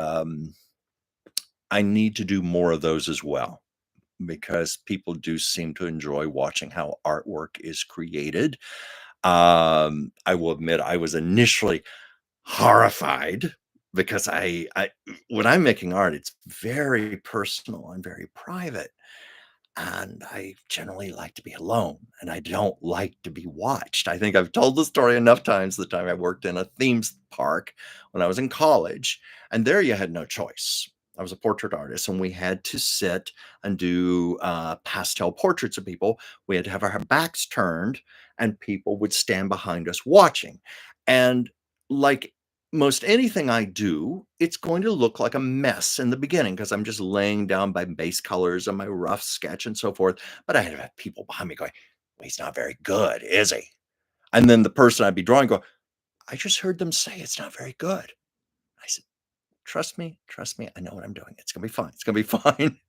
I need to do more of those as well because people do seem to enjoy watching how artwork is created. I will admit I was initially horrified because I when I'm making art, it's very personal and very private. And I generally like to be alone, and I don't like to be watched. I think I've told the story enough times, the time I worked in a themes park when I was in college, and there you had no choice. I was a portrait artist, and we had to sit and do pastel portraits of people. We had to have our backs turned, and people would stand behind us watching. And like most anything I do, it's going to look like a mess in the beginning because I'm just laying down my base colors and my rough sketch and so forth. But I had to have people behind me going, well, he's not very good, is he? And then the person I'd be drawing go, I just heard them say it's not very good. I said, trust me, I know what I'm doing. It's gonna be fine. It's gonna be fine.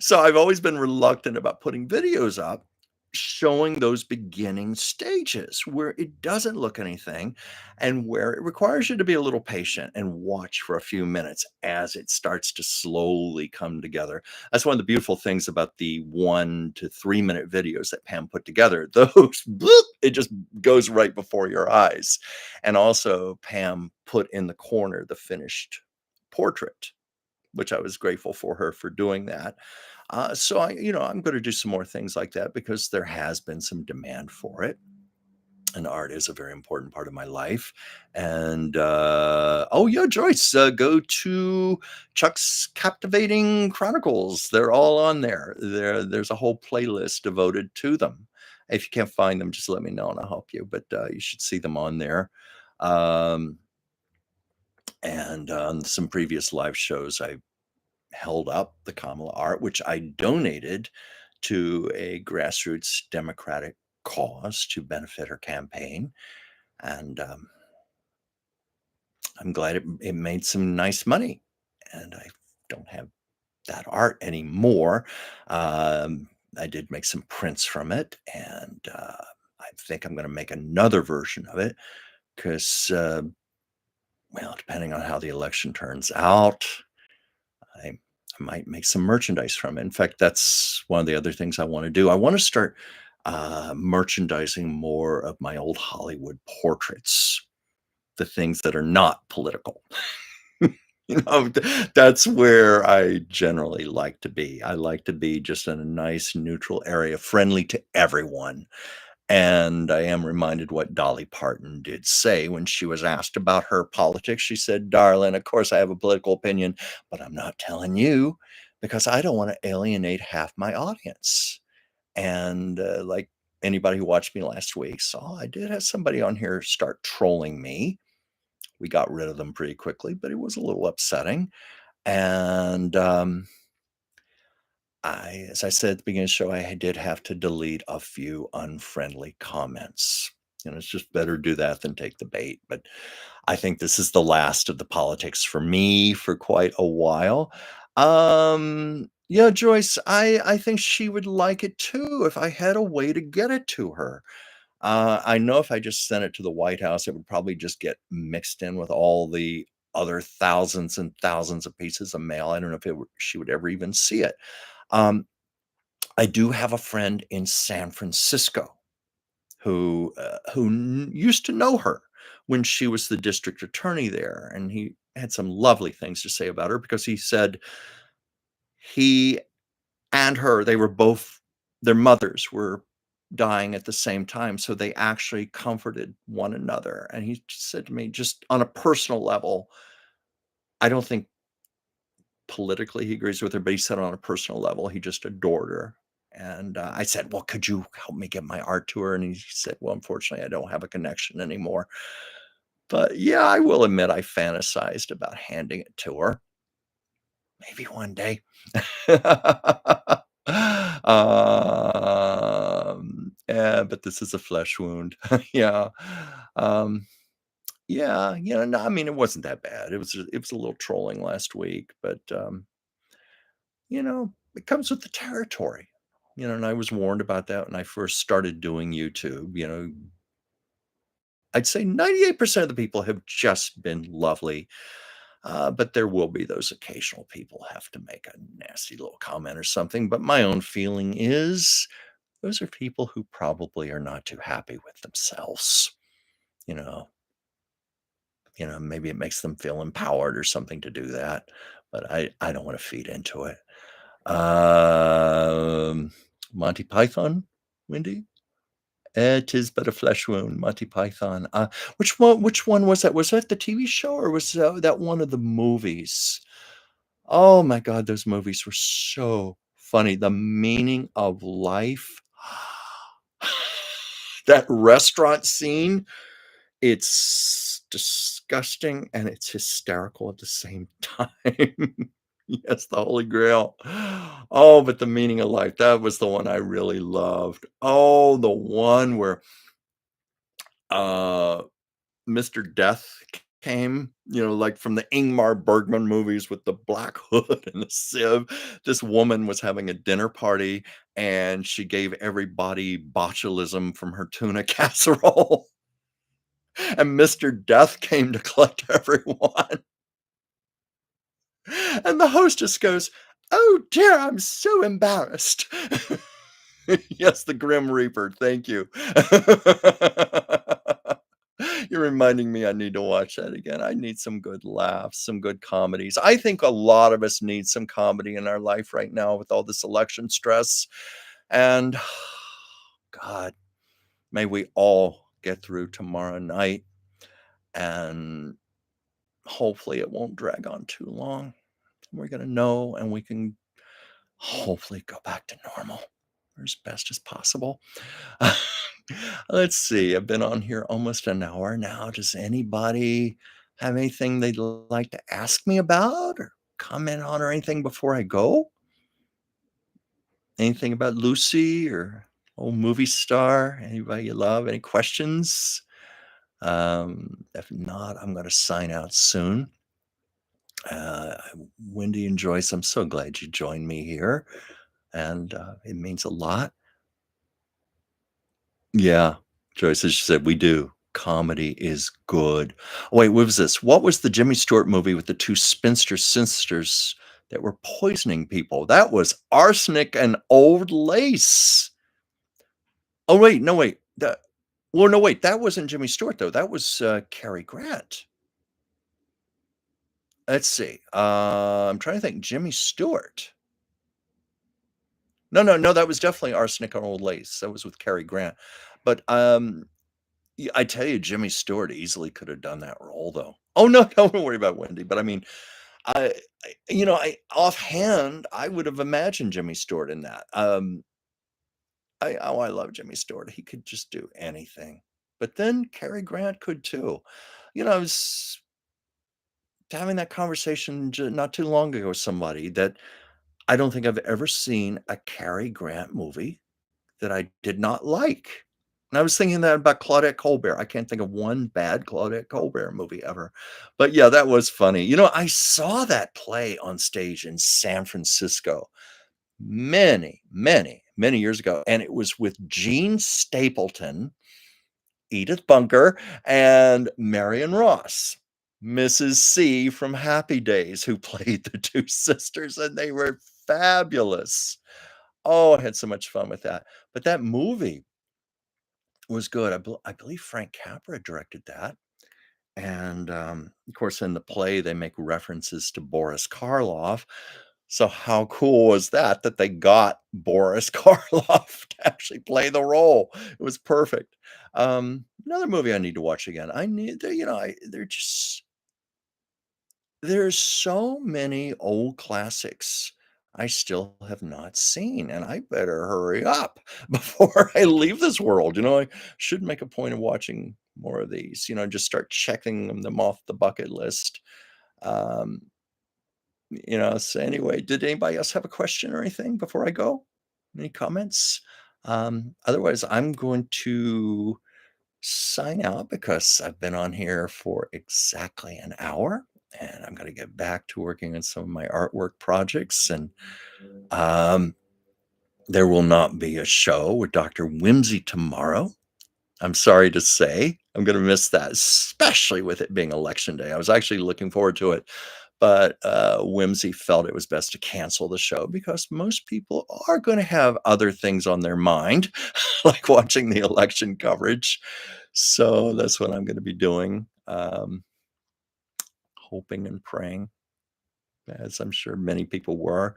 So I've always been reluctant about putting videos up showing those beginning stages where it doesn't look anything and where it requires you to be a little patient and watch for a few minutes as it starts to slowly come together. That's one of the beautiful things about the 1 to 3 minute videos that Pam put together. Those, bloop, it just goes right before your eyes. And also, Pam put in the corner the finished portrait, which I was grateful for her for doing that. So I'm going to do some more things like that because there has been some demand for it. And art is a very important part of my life. And oh yeah, Joyce, go to Chuck's Captivating Chronicles. They're all on there. There's a whole playlist devoted to them. If you can't find them, just let me know and I'll help you. But you should see them on there. Um, and on some previous live shows, I held up the Kamala art, which I donated to a grassroots Democratic cause to benefit her campaign. And I'm glad it made some nice money. And I don't have that art anymore. I did make some prints from it. And I think I'm going to make another version of it because, well, depending on how the election turns out, I I might make some merchandise from it. In fact, that's one of the other things I wanna do. I wanna start, merchandising more of my old Hollywood portraits, the things that are not political. That's where I generally like to be. I like to be just in a nice neutral area, friendly to everyone. And I am reminded what Dolly Parton did say when she was asked about her politics. She said, "Darling, of course I have a political opinion, but I'm not telling you because I don't want to alienate half my audience." And like anybody who watched me last week saw, I did have somebody on here start trolling me. We got rid of them pretty quickly, but it was a little upsetting. And as I said at the beginning of the show, I did have to delete a few unfriendly comments. It's just better do that than take the bait. But I think this is the last of the politics for me for quite a while. Yeah, Joyce, I think she would like it too if I had a way to get it to her. I know if I just sent it to the White House, it would probably just get mixed in with all the other thousands and thousands of pieces of mail. I don't know if she would ever even see it. Um, I do have a friend in San Francisco who used to know her when she was the district attorney there, and he had some lovely things to say about her because he said he and her, they were both their mothers were dying at the same time, so they actually comforted one another, and he said to me, just on a personal level, I don't think politically he agrees with her, but he said on a personal level, he just adored her. And I said, "Well, could you help me get my art to her?" And he said, "Well, unfortunately, I don't have a connection anymore." But yeah, I will admit I fantasized about handing it to her. Maybe one day. Yeah, but this is a flesh wound. Yeah. Um, yeah, no, I mean, it wasn't that bad. It was a little trolling last week, but it comes with the territory. And I was warned about that when I first started doing YouTube. I'd say 98% of the people have just been lovely, but there will be those occasional people have to make a nasty little comment or something. But my own feeling is those are people who probably are not too happy with themselves. You know, Maybe it makes them feel empowered or something to do that, but I don't wanna feed into it. Um, Monty Python, Wendy? "It is but a flesh wound," Monty Python. Which one was that? Was that the TV show or was that one of the movies? Oh my god, those movies were so funny. The Meaning of Life. That restaurant scene, it's disgusting and it's hysterical at the same time. Yes, the Holy Grail. Oh, but The Meaning of Life, that was the one I really loved. Oh, the one where, uh Mr. Death came, like from the Ingmar Bergman movies with the black hood and the sieve. This woman was having a dinner party and she gave everybody botulism from her tuna casserole. And Mr. Death came to collect everyone. And the hostess goes, "Oh dear, I'm so embarrassed." Yes, the Grim Reaper. Thank you. You're reminding me I need to watch that again. I need some good laughs, some good comedies. I think a lot of us need some comedy in our life right now with all this election stress. And God, may we all get through tomorrow night and hopefully it won't drag on too long. We're going to know and we can hopefully go back to normal or as best as possible. Let's see. I've been on here almost an hour now. Does anybody have anything they'd like to ask me about or comment on or anything before I go? Anything about Lucy or old movie star? Anybody you love? Any questions? If not, I'm going to sign out soon. Uh, Wendy and Joyce, I'm so glad you joined me here, and it means a lot. Yeah. Joyce, as she said, we do. Comedy is good. Wait, what was this? What was the Jimmy Stewart movie with the 2 spinster sisters that were poisoning people? That was Arsenic and Old Lace. Oh, wait, no, wait. No, wait, that wasn't Jimmy Stewart, though. That was, Cary Grant. Let's see. I'm trying to think. Jimmy Stewart. No, no, no, that was definitely Arsenic and Old Lace. That was with Cary Grant. But, yeah, I tell you, Jimmy Stewart easily could have done that role, though. Oh, no, don't worry about Wendy, but I mean, I offhand, I would have imagined Jimmy Stewart in that. I love Jimmy Stewart. He could just do anything. But then Cary Grant could too. I was having that conversation not too long ago with somebody that I don't think I've ever seen a Cary Grant movie that I did not like. And I was thinking that about Claudette Colbert. I can't think of one bad Claudette Colbert movie ever. But yeah, that was funny. I saw that play on stage in San Francisco many, many, many years ago. And it was with Gene Stapleton, Edith Bunker, and Marion Ross, Mrs. C from Happy Days, who played the 2 sisters, and they were fabulous. Oh, I had so much fun with that. But that movie was good. I believe Frank Capra directed that, and, of course, in the play, they make references to Boris Karloff. So how cool was that, that they got Boris Karloff to actually play the role? It was perfect. Another movie I need to watch again. I need to, they're just there's so many old classics I still have not seen, and I better hurry up before I leave this world. I should make a point of watching more of these, just start checking them off the bucket list. Um, so anyway, did anybody else have a question or anything before I go? Any comments? Otherwise, I'm going to sign out because I've been on here for exactly an hour and I'm going to get back to working on some of my artwork projects. And um, there will not be a show with Dr. Whimsy tomorrow. I'm sorry to say I'm going to miss that, especially with it being election day. I was actually looking forward to it, but Whimsy felt it was best to cancel the show because most people are going to have other things on their mind, like watching the election coverage. So that's what I'm going to be doing. hoping and praying, as I'm sure many people were.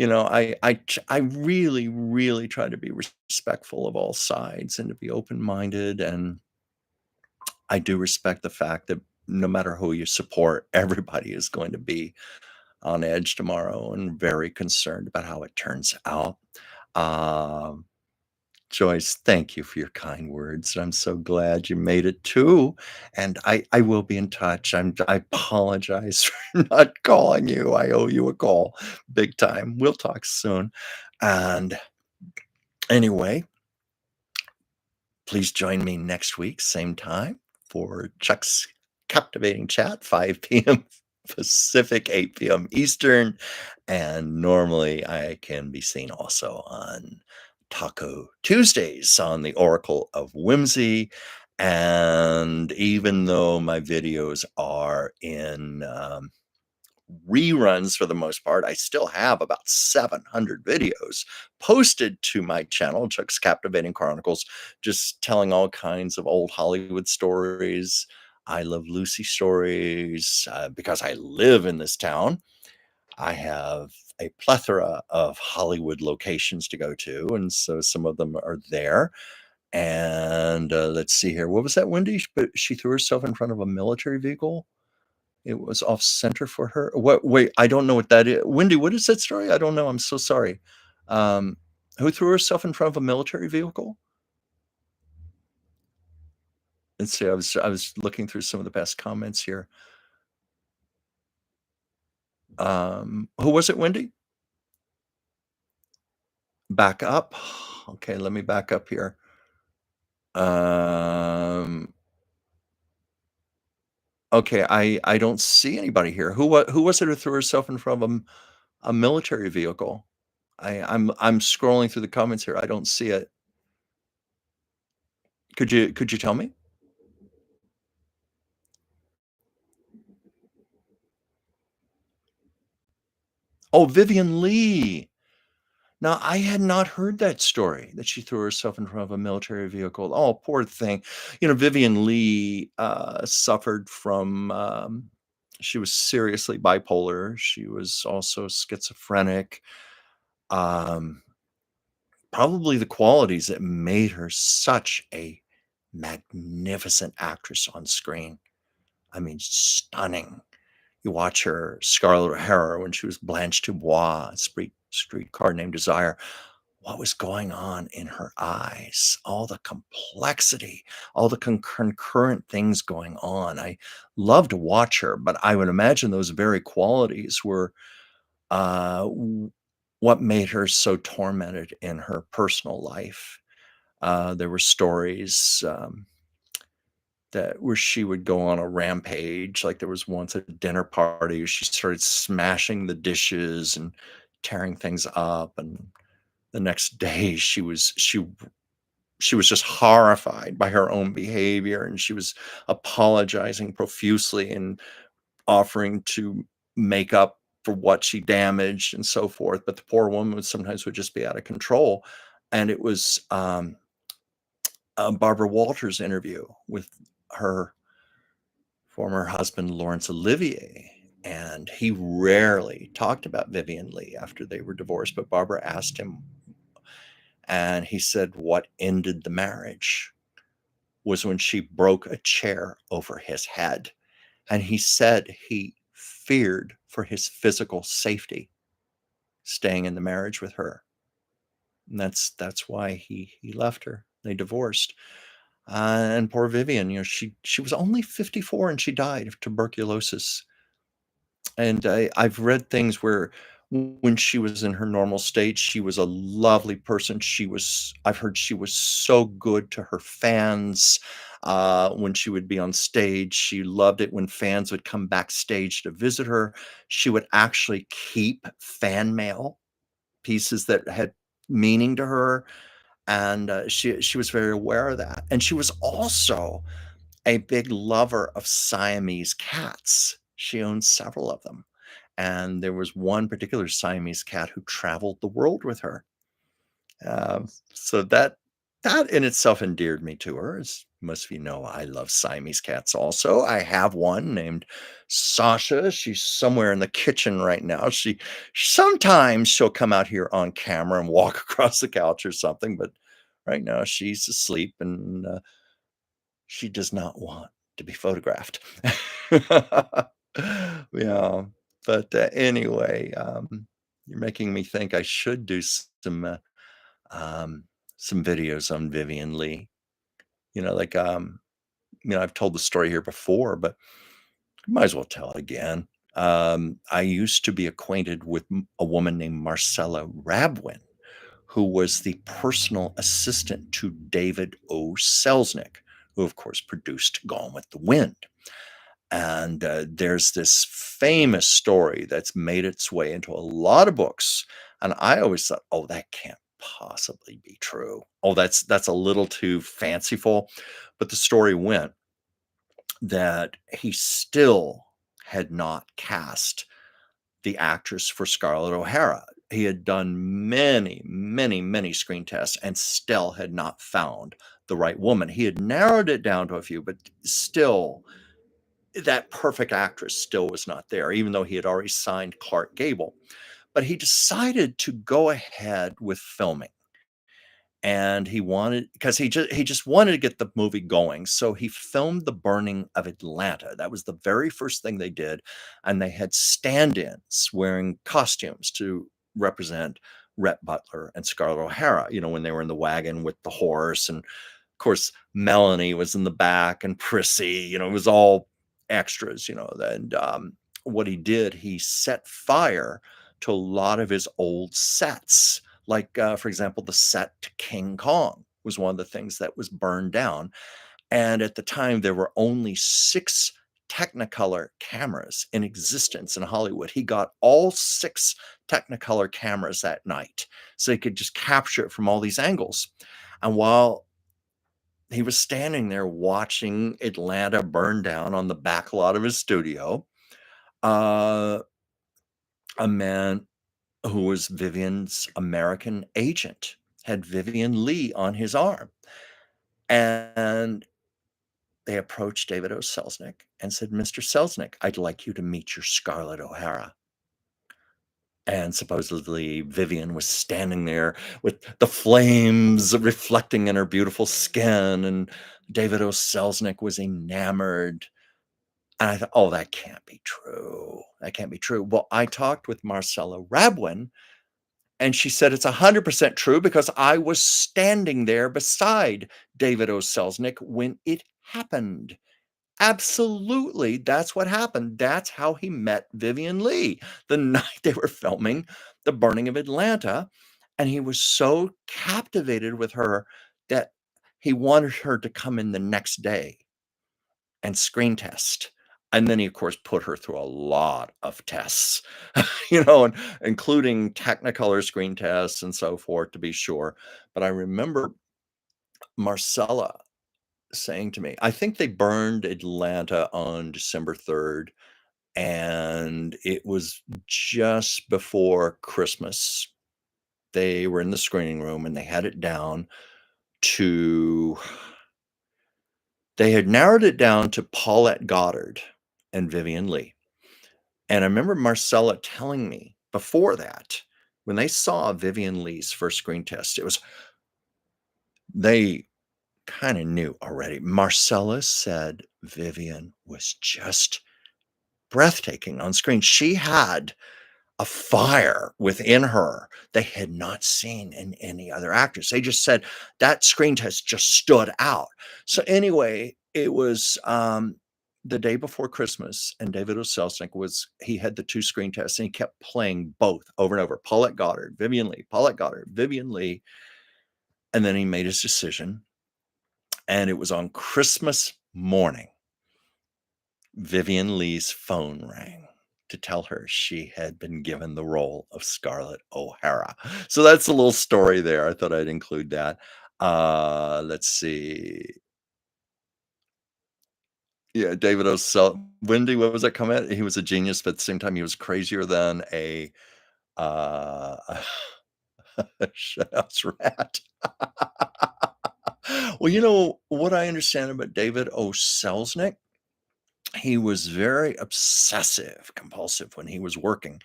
I really, really try to be respectful of all sides and to be open-minded, and I do respect the fact that no matter who you support, everybody is going to be on edge tomorrow and very concerned about how it turns out. Um, Joyce, thank you for your kind words. I'm so glad you made it too, and I will be in touch. I apologize for not calling you. I owe you a call big time. We'll talk soon. And anyway, please join me next week, same time, for Chuck's captivating chat, 5 p.m. Pacific, 8 p.m. Eastern. And normally I can be seen also on Taco Tuesdays on the Oracle of Whimsy. And even though my videos are in reruns for the most part, I still have about 700 videos posted to my channel, Chuck's Captivating Chronicles, just telling all kinds of old Hollywood stories. I Love Lucy stories because I live in this town. I have a plethora of Hollywood locations to go to, and so some of them are there. And let's see here. What was that, Wendy? But she threw herself in front of a military vehicle. It was off center for her. What? Wait, I don't know what that is. Wendy, what is that story? I don't know. I'm so sorry. Um, who threw herself in front of a military vehicle? Let's see. I was looking through some of the past comments here. Who was it, Wendy? Back up. Okay, let me back up here. Um, okay, I don't see anybody here. Who was it who threw herself in front of a military vehicle? I'm scrolling through the comments here. I don't see it. Could you tell me? Oh, Vivian Lee. Now, I had not heard that story, that she threw herself in front of a military vehicle. Oh, poor thing. Vivian Lee, suffered from, she was seriously bipolar. She was also schizophrenic. Um, Probably the qualities that made her such a magnificent actress on screen. I mean, stunning. You watch her Scarlett O'Hara when she was Blanche Dubois, Streetcar Named Desire. What was going on in her eyes? All the complexity, all the concurrent things going on. I love to watch her, but I would imagine those very qualities were what made her so tormented in her personal life. There were stories that where she would go on a rampage. Like there was once at a dinner party, where she started smashing the dishes and tearing things up, and the next day she was just horrified by her own behavior, and she was apologizing profusely and offering to make up for what she damaged and so forth. But the poor woman would just be out of control. And it was Barbara Walters' interview with her former husband, Laurence Olivier. And he rarely talked about Vivian Lee after they were divorced, but Barbara asked him, and he said what ended the marriage was when she broke a chair over his head. And he said he feared for his physical safety staying in the marriage with her. And that's why he left her. They divorced. And poor Vivian, she was only 54 and she died of tuberculosis. And I've read things where when she was in her normal state, she was a lovely person. I've heard she was so good to her fans. When she would be on stage, she loved it when fans would come backstage to visit her. She would actually keep fan mail, pieces that had meaning to her. And she was very aware of that. And she was also a big lover of Siamese cats. She owned several of them. And there was one particular Siamese cat who traveled the world with her. So that in itself endeared me to her. As most of you know, I love Siamese cats also. I have one named Sasha. She's somewhere in the kitchen right now. Sometimes she'll come out here on camera and walk across the couch or something, but right now she's asleep and she does not want to be photographed. Yeah, but anyway, you're making me think I should do um, some videos on Vivian Lee. You know, like, I've told the story here before, but might as well tell it again. I used to be acquainted with a woman named Marcella Rabwin, who was the personal assistant to David O. Selznick, who, of course, produced Gone with the Wind. And there's this famous story that's made its way into a lot of books. And I always thought, oh, that can't possibly be true. Oh, that's a little too fanciful. But the story went that he still had not cast the actress for Scarlett O'Hara. He had done many, many, many screen tests and still had not found the right woman. He had narrowed it down to a few, but still, that perfect actress still was not there, even though he had already signed Clark Gable. But he decided to go ahead with filming. And he wanted because he just wanted to get the movie going. So he filmed the burning of Atlanta. That was the very first thing they did. And they had stand-ins wearing costumes to represent Rhett Butler and Scarlett O'Hara, when they were in the wagon with the horse. And of course, Melanie was in the back and Prissy, it was all extras, and what he did, he set fire to a lot of his old sets. Like, for example, the set to King Kong was one of the things that was burned down. And at the time, there were only 6 Technicolor cameras in existence in Hollywood. He got all 6 Technicolor cameras that night so he could just capture it from all these angles. And while he was standing there watching Atlanta burn down on the back lot of his studio, uh, a man who was Vivian's American agent had Vivian Lee on his arm. And they approached David O. Selznick and said, Mr. Selznick, I'd like you to meet your Scarlett O'Hara. And supposedly Vivian was standing there with the flames reflecting in her beautiful skin. And David O. Selznick was enamored. And I thought, oh, that can't be true. That can't be true. Well, I talked with Marcella Rabwin, and she said it's 100% true because I was standing there beside David O. Selznick when it happened. Absolutely, that's what happened. That's how he met Vivian Lee the night they were filming The Burning of Atlanta, and he was so captivated with her that he wanted her to come in the next day and screen test. And then he, of course, put her through a lot of tests, and including Technicolor screen tests and so forth to be sure. But I remember Marcella saying to me, I think they burned Atlanta on December 3rd, and it was just before Christmas. They were in the screening room and they had it down to they had narrowed it down to Paulette Goddard and Vivian Lee. And I remember Marcella telling me before that, when they saw Vivian Lee's first screen test, they kind of knew already. Marcella said Vivian was just breathtaking on screen. She had a fire within her they had not seen in any other actress. They just said that screen test just stood out. So anyway, it was the day before Christmas, and David O. Selznick he had the 2 screen tests, and he kept playing both over and over. Paulette Goddard, Vivian Lee, Paulette Goddard, Vivian Lee. And then he made his decision. And it was on Christmas morning, Vivian Lee's phone rang to tell her she had been given the role of Scarlett O'Hara. So that's a little story there. I thought I'd include that. Let's see. Yeah, David O. Wendy, what was that comment? He was a genius, but at the same time, he was crazier than a uh, a shithouse rat. Well, you know what I understand about David O. Selznick? He was very obsessive compulsive when he was working,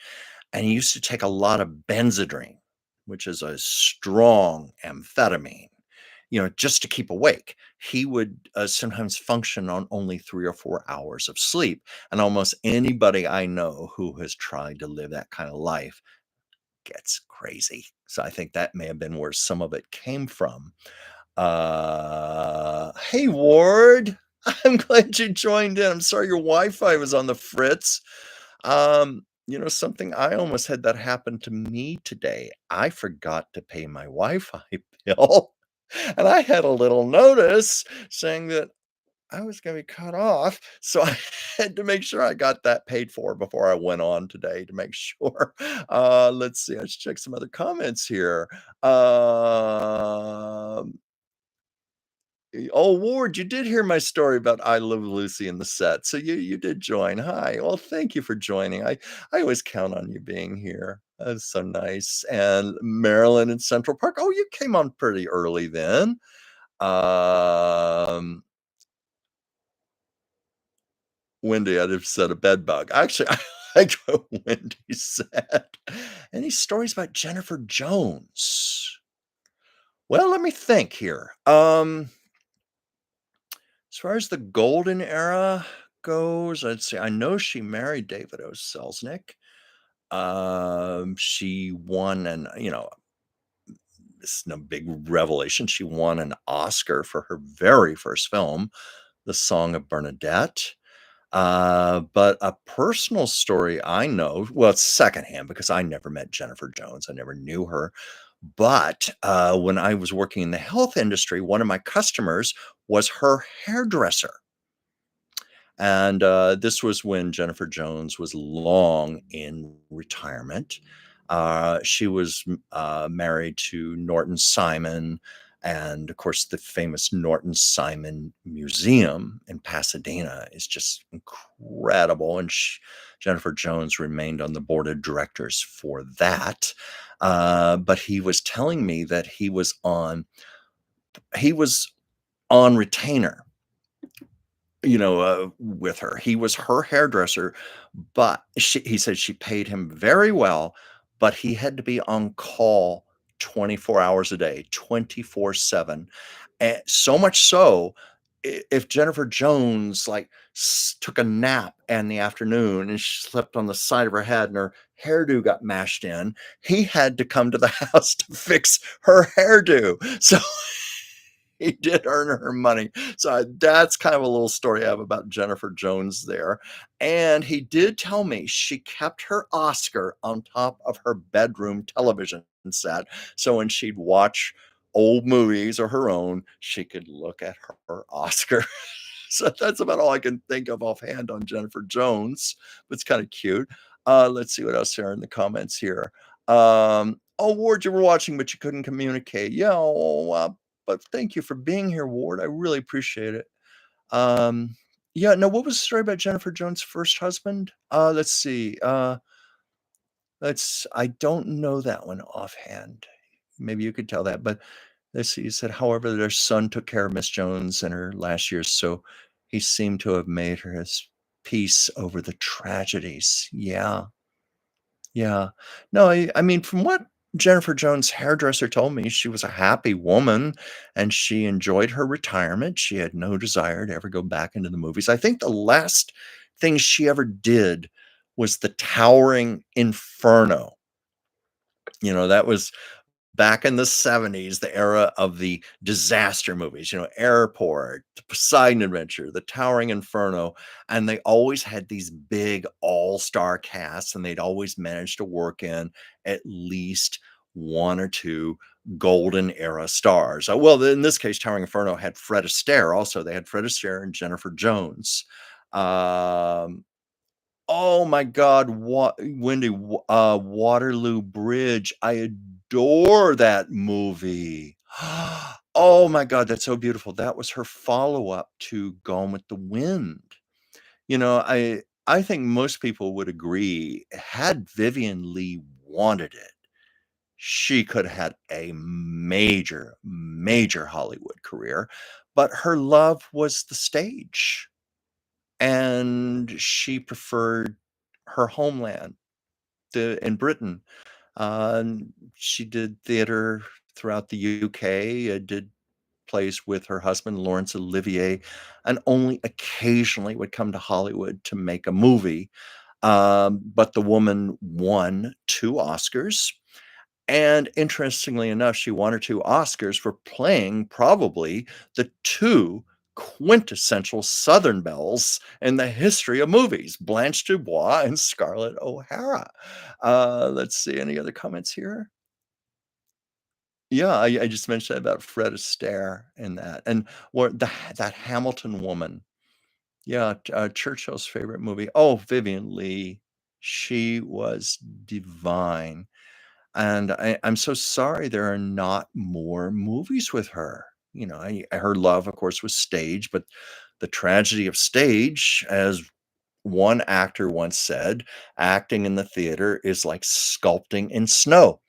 and he used to take a lot of Benzedrine, which is a strong amphetamine, just to keep awake. He would, sometimes function on only 3 or 4 hours of sleep, and almost anybody I know who has tried to live that kind of life gets crazy. So I think that may have been where some of it came from. Hey, Ward. I'm glad you joined in. I'm sorry your Wi-Fi was on the fritz. Something I almost had that happen to me today. I forgot to pay my Wi-Fi bill, and I had a little notice saying that I was gonna be cut off, so I had to make sure I got that paid for before I went on today to make sure. Let's see, let's check some other comments here. Um Oh, Ward, you did hear my story about I Love Lucy in the set, so you did join. Hi. Well, thank you for joining. I always count on you being here. That's so nice. And Marilyn in Central Park. Oh, you came on pretty early then. Um, Wendy, I'd have said a bed bug. Actually, I like what Wendy said. Any stories about Jennifer Jones? Well, let me think here. As far as the golden era goes, I'd say I know she married David O. Selznick. She won this is no big revelation. She won an Oscar for her very first film, The Song of Bernadette. But a personal story I know, well, it's secondhand because I never met Jennifer Jones. I never knew her. But when I was working in the health industry, one of my customers was her hairdresser. And this was when Jennifer Jones was long in retirement. She was married to Norton Simon. And of course, the famous Norton Simon Museum in Pasadena is just incredible. And Jennifer Jones remained on the board of directors for that. But he was telling me that he was on retainer, with her. He was her hairdresser, but he said she paid him very well, but he had to be on call 24 hours a day, 24/7. And so much so, if Jennifer Jones like took a nap in the afternoon and she slept on the side of her head and her hairdo got mashed in, he had to come to the house to fix her hairdo. So he did earn her money. So that's kind of a little story I have about Jennifer Jones there. And he did tell me she kept her Oscar on top of her bedroom television set. So when she'd watch old movies or her own, she could look at her Oscar. So that's about all I can think of offhand on Jennifer Jones. But it's kind of cute. Let's see what else there in the comments here. Oh, Ward, you were watching, but you couldn't communicate. Yeah, but thank you for being here, Ward. I really appreciate it. Um, yeah, no, what was the story about Jennifer Jones' first husband? Let's see. I don't know that one offhand. Maybe you could tell that, but let's see. He said, however, their son took care of Miss Jones in her last years, so he seemed to have made her his peace over the tragedies. Yeah. Yeah. No, I mean, from what Jennifer Jones' hairdresser told me, she was a happy woman and she enjoyed her retirement. She had no desire to ever go back into the movies. I think the last thing she ever did was The Towering Inferno. That was back in the '70s, the era of the disaster movies, Airport, The Poseidon Adventure, The Towering Inferno, and they always had these big all-star casts, and they'd always managed to work in at least 1 or 2 golden era stars. Well, in this case, Towering Inferno had Fred Astaire also. They had Fred Astaire and Jennifer Jones. Um Oh my God, Wendy, Waterloo Bridge. I adore that movie. Oh my God, that's so beautiful. That was her follow-up to Gone with the Wind. I think most people would agree, had Vivian Leigh wanted it, She could have had a major, major Hollywood career, but her love was the stage, and she preferred her homeland, in Britain. She did theater throughout the UK, did plays with her husband, Laurence Olivier, and only occasionally would come to Hollywood to make a movie. But the woman won 2 Oscars, and interestingly enough, she won her 2 Oscars for playing probably the 2 quintessential Southern belles in the history of movies, Blanche Dubois and Scarlett O'Hara. Let's see, any other comments here? Yeah, I just mentioned about Fred Astaire in that, and what that Hamilton woman. Yeah, Churchill's favorite movie. Oh, Vivien Leigh. She was divine. And I'm so sorry there are not more movies with her. You know, her love, of course, was stage, but the tragedy of stage, as one actor once said, acting in the theater is like sculpting in snow.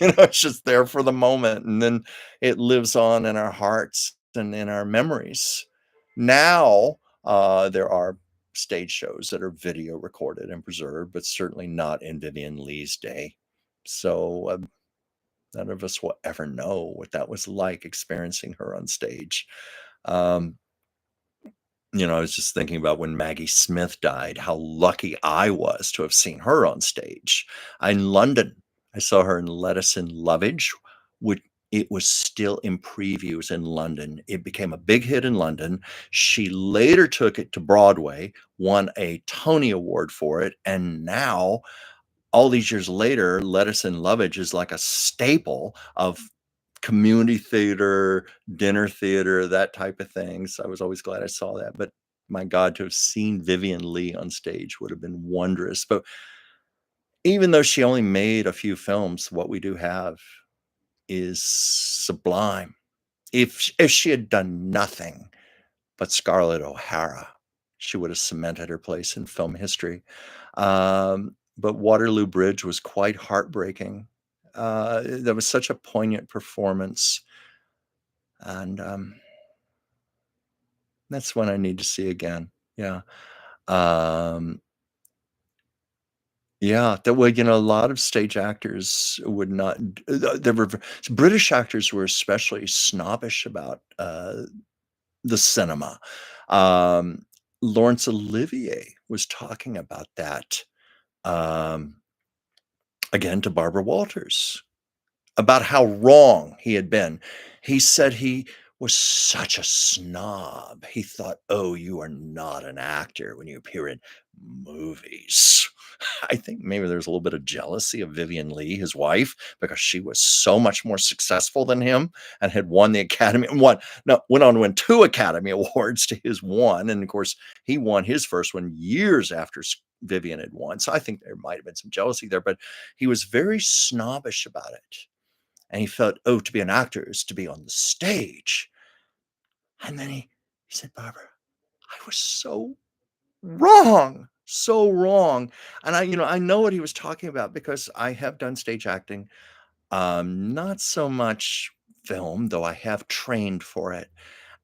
It's just there for the moment, and then it lives on in our hearts and in our memories. Now, there are stage shows that are video recorded and preserved, but certainly not in Vivien Leigh's day. So, none of us will ever know what that was like experiencing her on stage. Um, I was just thinking about when Maggie Smith died, how lucky I was to have seen her on stage. In London, I saw her in Lettuce and Lovage, which it was still in previews in London. It became a big hit in London. She later took it to Broadway, won a Tony Award for it, and now all these years later, Lettuce and Lovage is like a staple of community theater, dinner theater, that type of thing. So I was always glad I saw that. But my God, to have seen Vivien Leigh on stage would have been wondrous. But even though she only made a few films, what we do have is sublime. If she had done nothing but Scarlett O'Hara, she would have cemented her place in film history. But Waterloo Bridge was quite heartbreaking. That was such a poignant performance, and that's one I need to see again. Yeah. Um, yeah, that way, a lot of stage actors would not. There were British actors were especially snobbish about the cinema. Um, Laurence Olivier was talking about that um, again to Barbara Walters about how wrong he had been. He said he was such a snob. He thought, "Oh, you are not an actor when you appear in movies." I think maybe there's a little bit of jealousy of Vivien Leigh, his wife, because she was so much more successful than him and had won the Academy and went on to win 2 Academy Awards to his one. And of course, he won his first one years after Vivian had won. So I think there might have been some jealousy there, but he was very snobbish about it. And he felt, oh, to be an actor is to be on the stage. And then he said, Barbara, I was so wrong, so wrong. And I know what he was talking about because I have done stage acting, not so much film, though I have trained for it.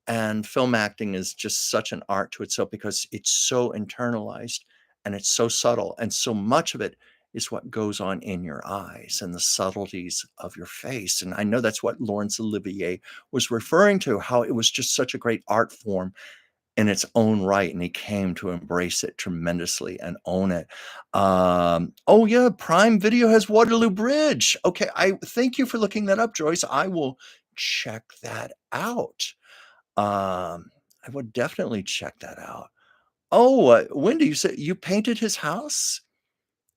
And film acting is just such an art to itself because it's so internalized and it's so subtle. And so much of it is what goes on in your eyes and the subtleties of your face. And I know that's what Laurence Olivier was referring to, how it was just such a great art form in its own right. And he came to embrace it tremendously and own it. Oh, yeah, Prime Video has Waterloo Bridge. Okay, I thank you for looking that up, Joyce. I will check that out. I would definitely check that out. Oh, Wendy, you said you painted his house?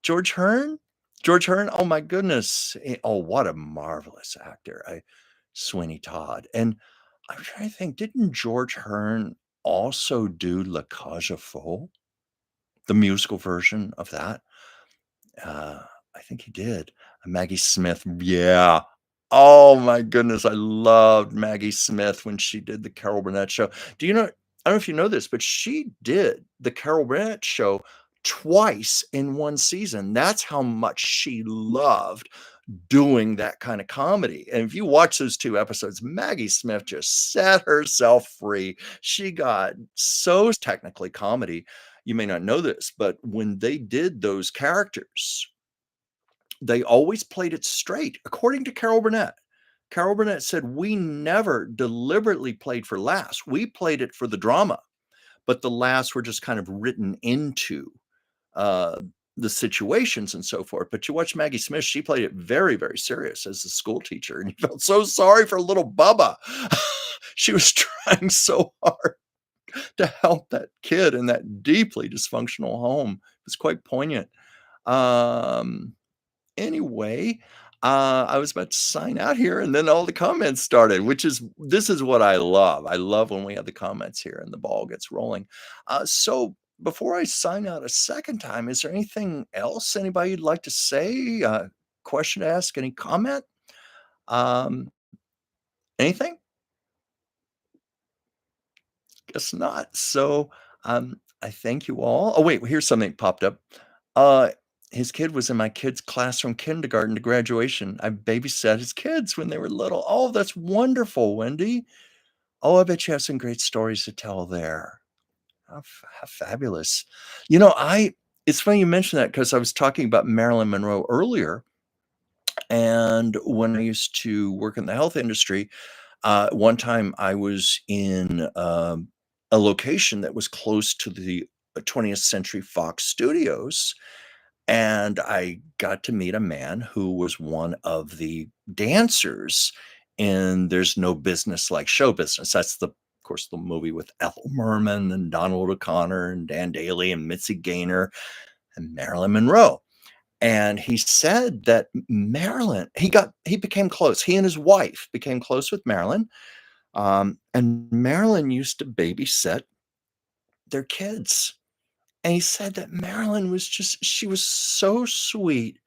George Hearn? George Hearn? Oh my goodness. Oh, what a marvelous actor. Sweeney Todd. And I'm trying to think, didn't George Hearn also do La Cage aux Folles, the musical version of that? Uh, I think he did. Maggie Smith, yeah. Oh my goodness, I loved Maggie Smith when she did the Carol Burnett show. Do you know I don't know if you know this, but she did the Carol Burnett show twice in one season. That's how much she loved doing that kind of comedy. And if you watch those 2 episodes, Maggie Smith just set herself free. She got so technically comedy. You may not know this, but when they did those characters, they always played it straight, according to Carol Burnett. Carol Burnett said, "We never deliberately played for laughs. We played it for the drama, but the laughs were just kind of written into uh, the situations and so forth." But you watch Maggie Smith, she played it very, very serious as a school teacher, and you felt so sorry for little Bubba. She was trying so hard to help that kid in that deeply dysfunctional home. It was quite poignant. Um, anyway, I was about to sign out here, and then all the comments started, which is this is what I love. I love when we have the comments here and the ball gets rolling. So before I sign out a second time, is there anything else anybody would like to say? Question to ask? Any comment? Um, anything? Guess not. So, I thank you all. Oh, wait, here's something that popped up. Uh, his kid was in my kid's class from kindergarten to graduation. I babysat his kids when they were little. Oh, that's wonderful, Wendy. Oh, I bet you have some great stories to tell there. How fabulous. You know, it's funny you mentioned that because I was talking about Marilyn Monroe earlier. And when I used to work in the health industry, one time I was in a location that was close to the 20th Century Fox Studios, and I got to meet a man who was one of the dancers in There's No Business Like Show Business. That's of course, the movie with Ethel Merman and Donald O'Connor and Dan Daly and Mitzi Gaynor and Marilyn Monroe. And he said that Marilyn, he became close. He and his wife became close with Marilyn. And Marilyn used to babysit their kids. And he said that Marilyn was she was so sweet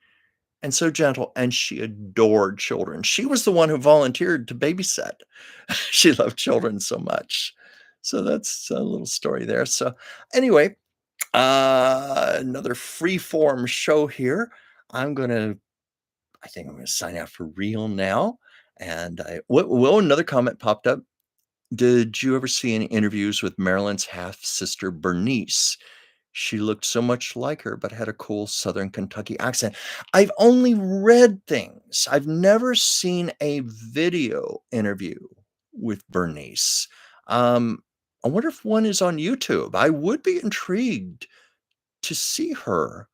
and so gentle, and she adored children. She was the one who volunteered to babysit. She loved children so much. So that's a little story there. So anyway, another free form show here. I think I'm gonna sign out for real now. And another comment popped up. Did you ever see any interviews with Marilyn's half sister, Bernice? She looked so much like her, but had a cool Southern Kentucky accent. I've only read things. I've never seen a video interview with Bernice. I wonder if one is on YouTube. I would be intrigued to see her.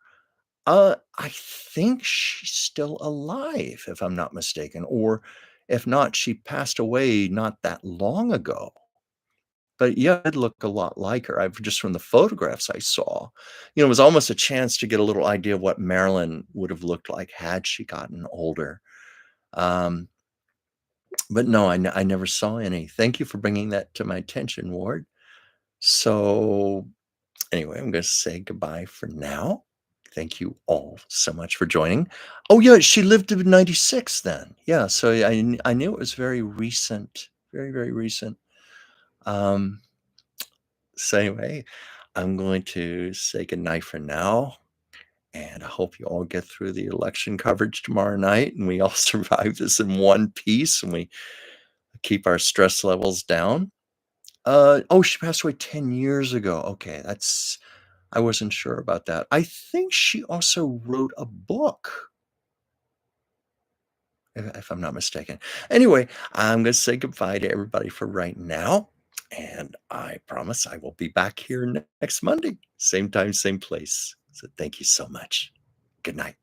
I think she's still alive, if I'm not mistaken, or if not, she passed away not that long ago. But yeah, it looked a lot like her. I've just from the photographs I saw, it was almost a chance to get a little idea of what Marilyn would have looked like had she gotten older. Um, but no, I never saw any. Thank you for bringing that to my attention, Ward. So anyway, I'm going to say goodbye for now. Thank you all so much for joining. Oh yeah, she lived to 96 then. Yeah, so I knew it was very recent, very, very recent. Um, so anyway, I'm going to say goodnight for now. And I hope you all get through the election coverage tomorrow night and we all survive this in one piece and we keep our stress levels down. Oh, she passed away 10 years ago. Okay, I wasn't sure about that. I think she also wrote a book, if I'm not mistaken. Anyway, I'm going to say goodbye to everybody for right now. And I promise I will be back here next Monday, same time, same place. So thank you so much. Good night.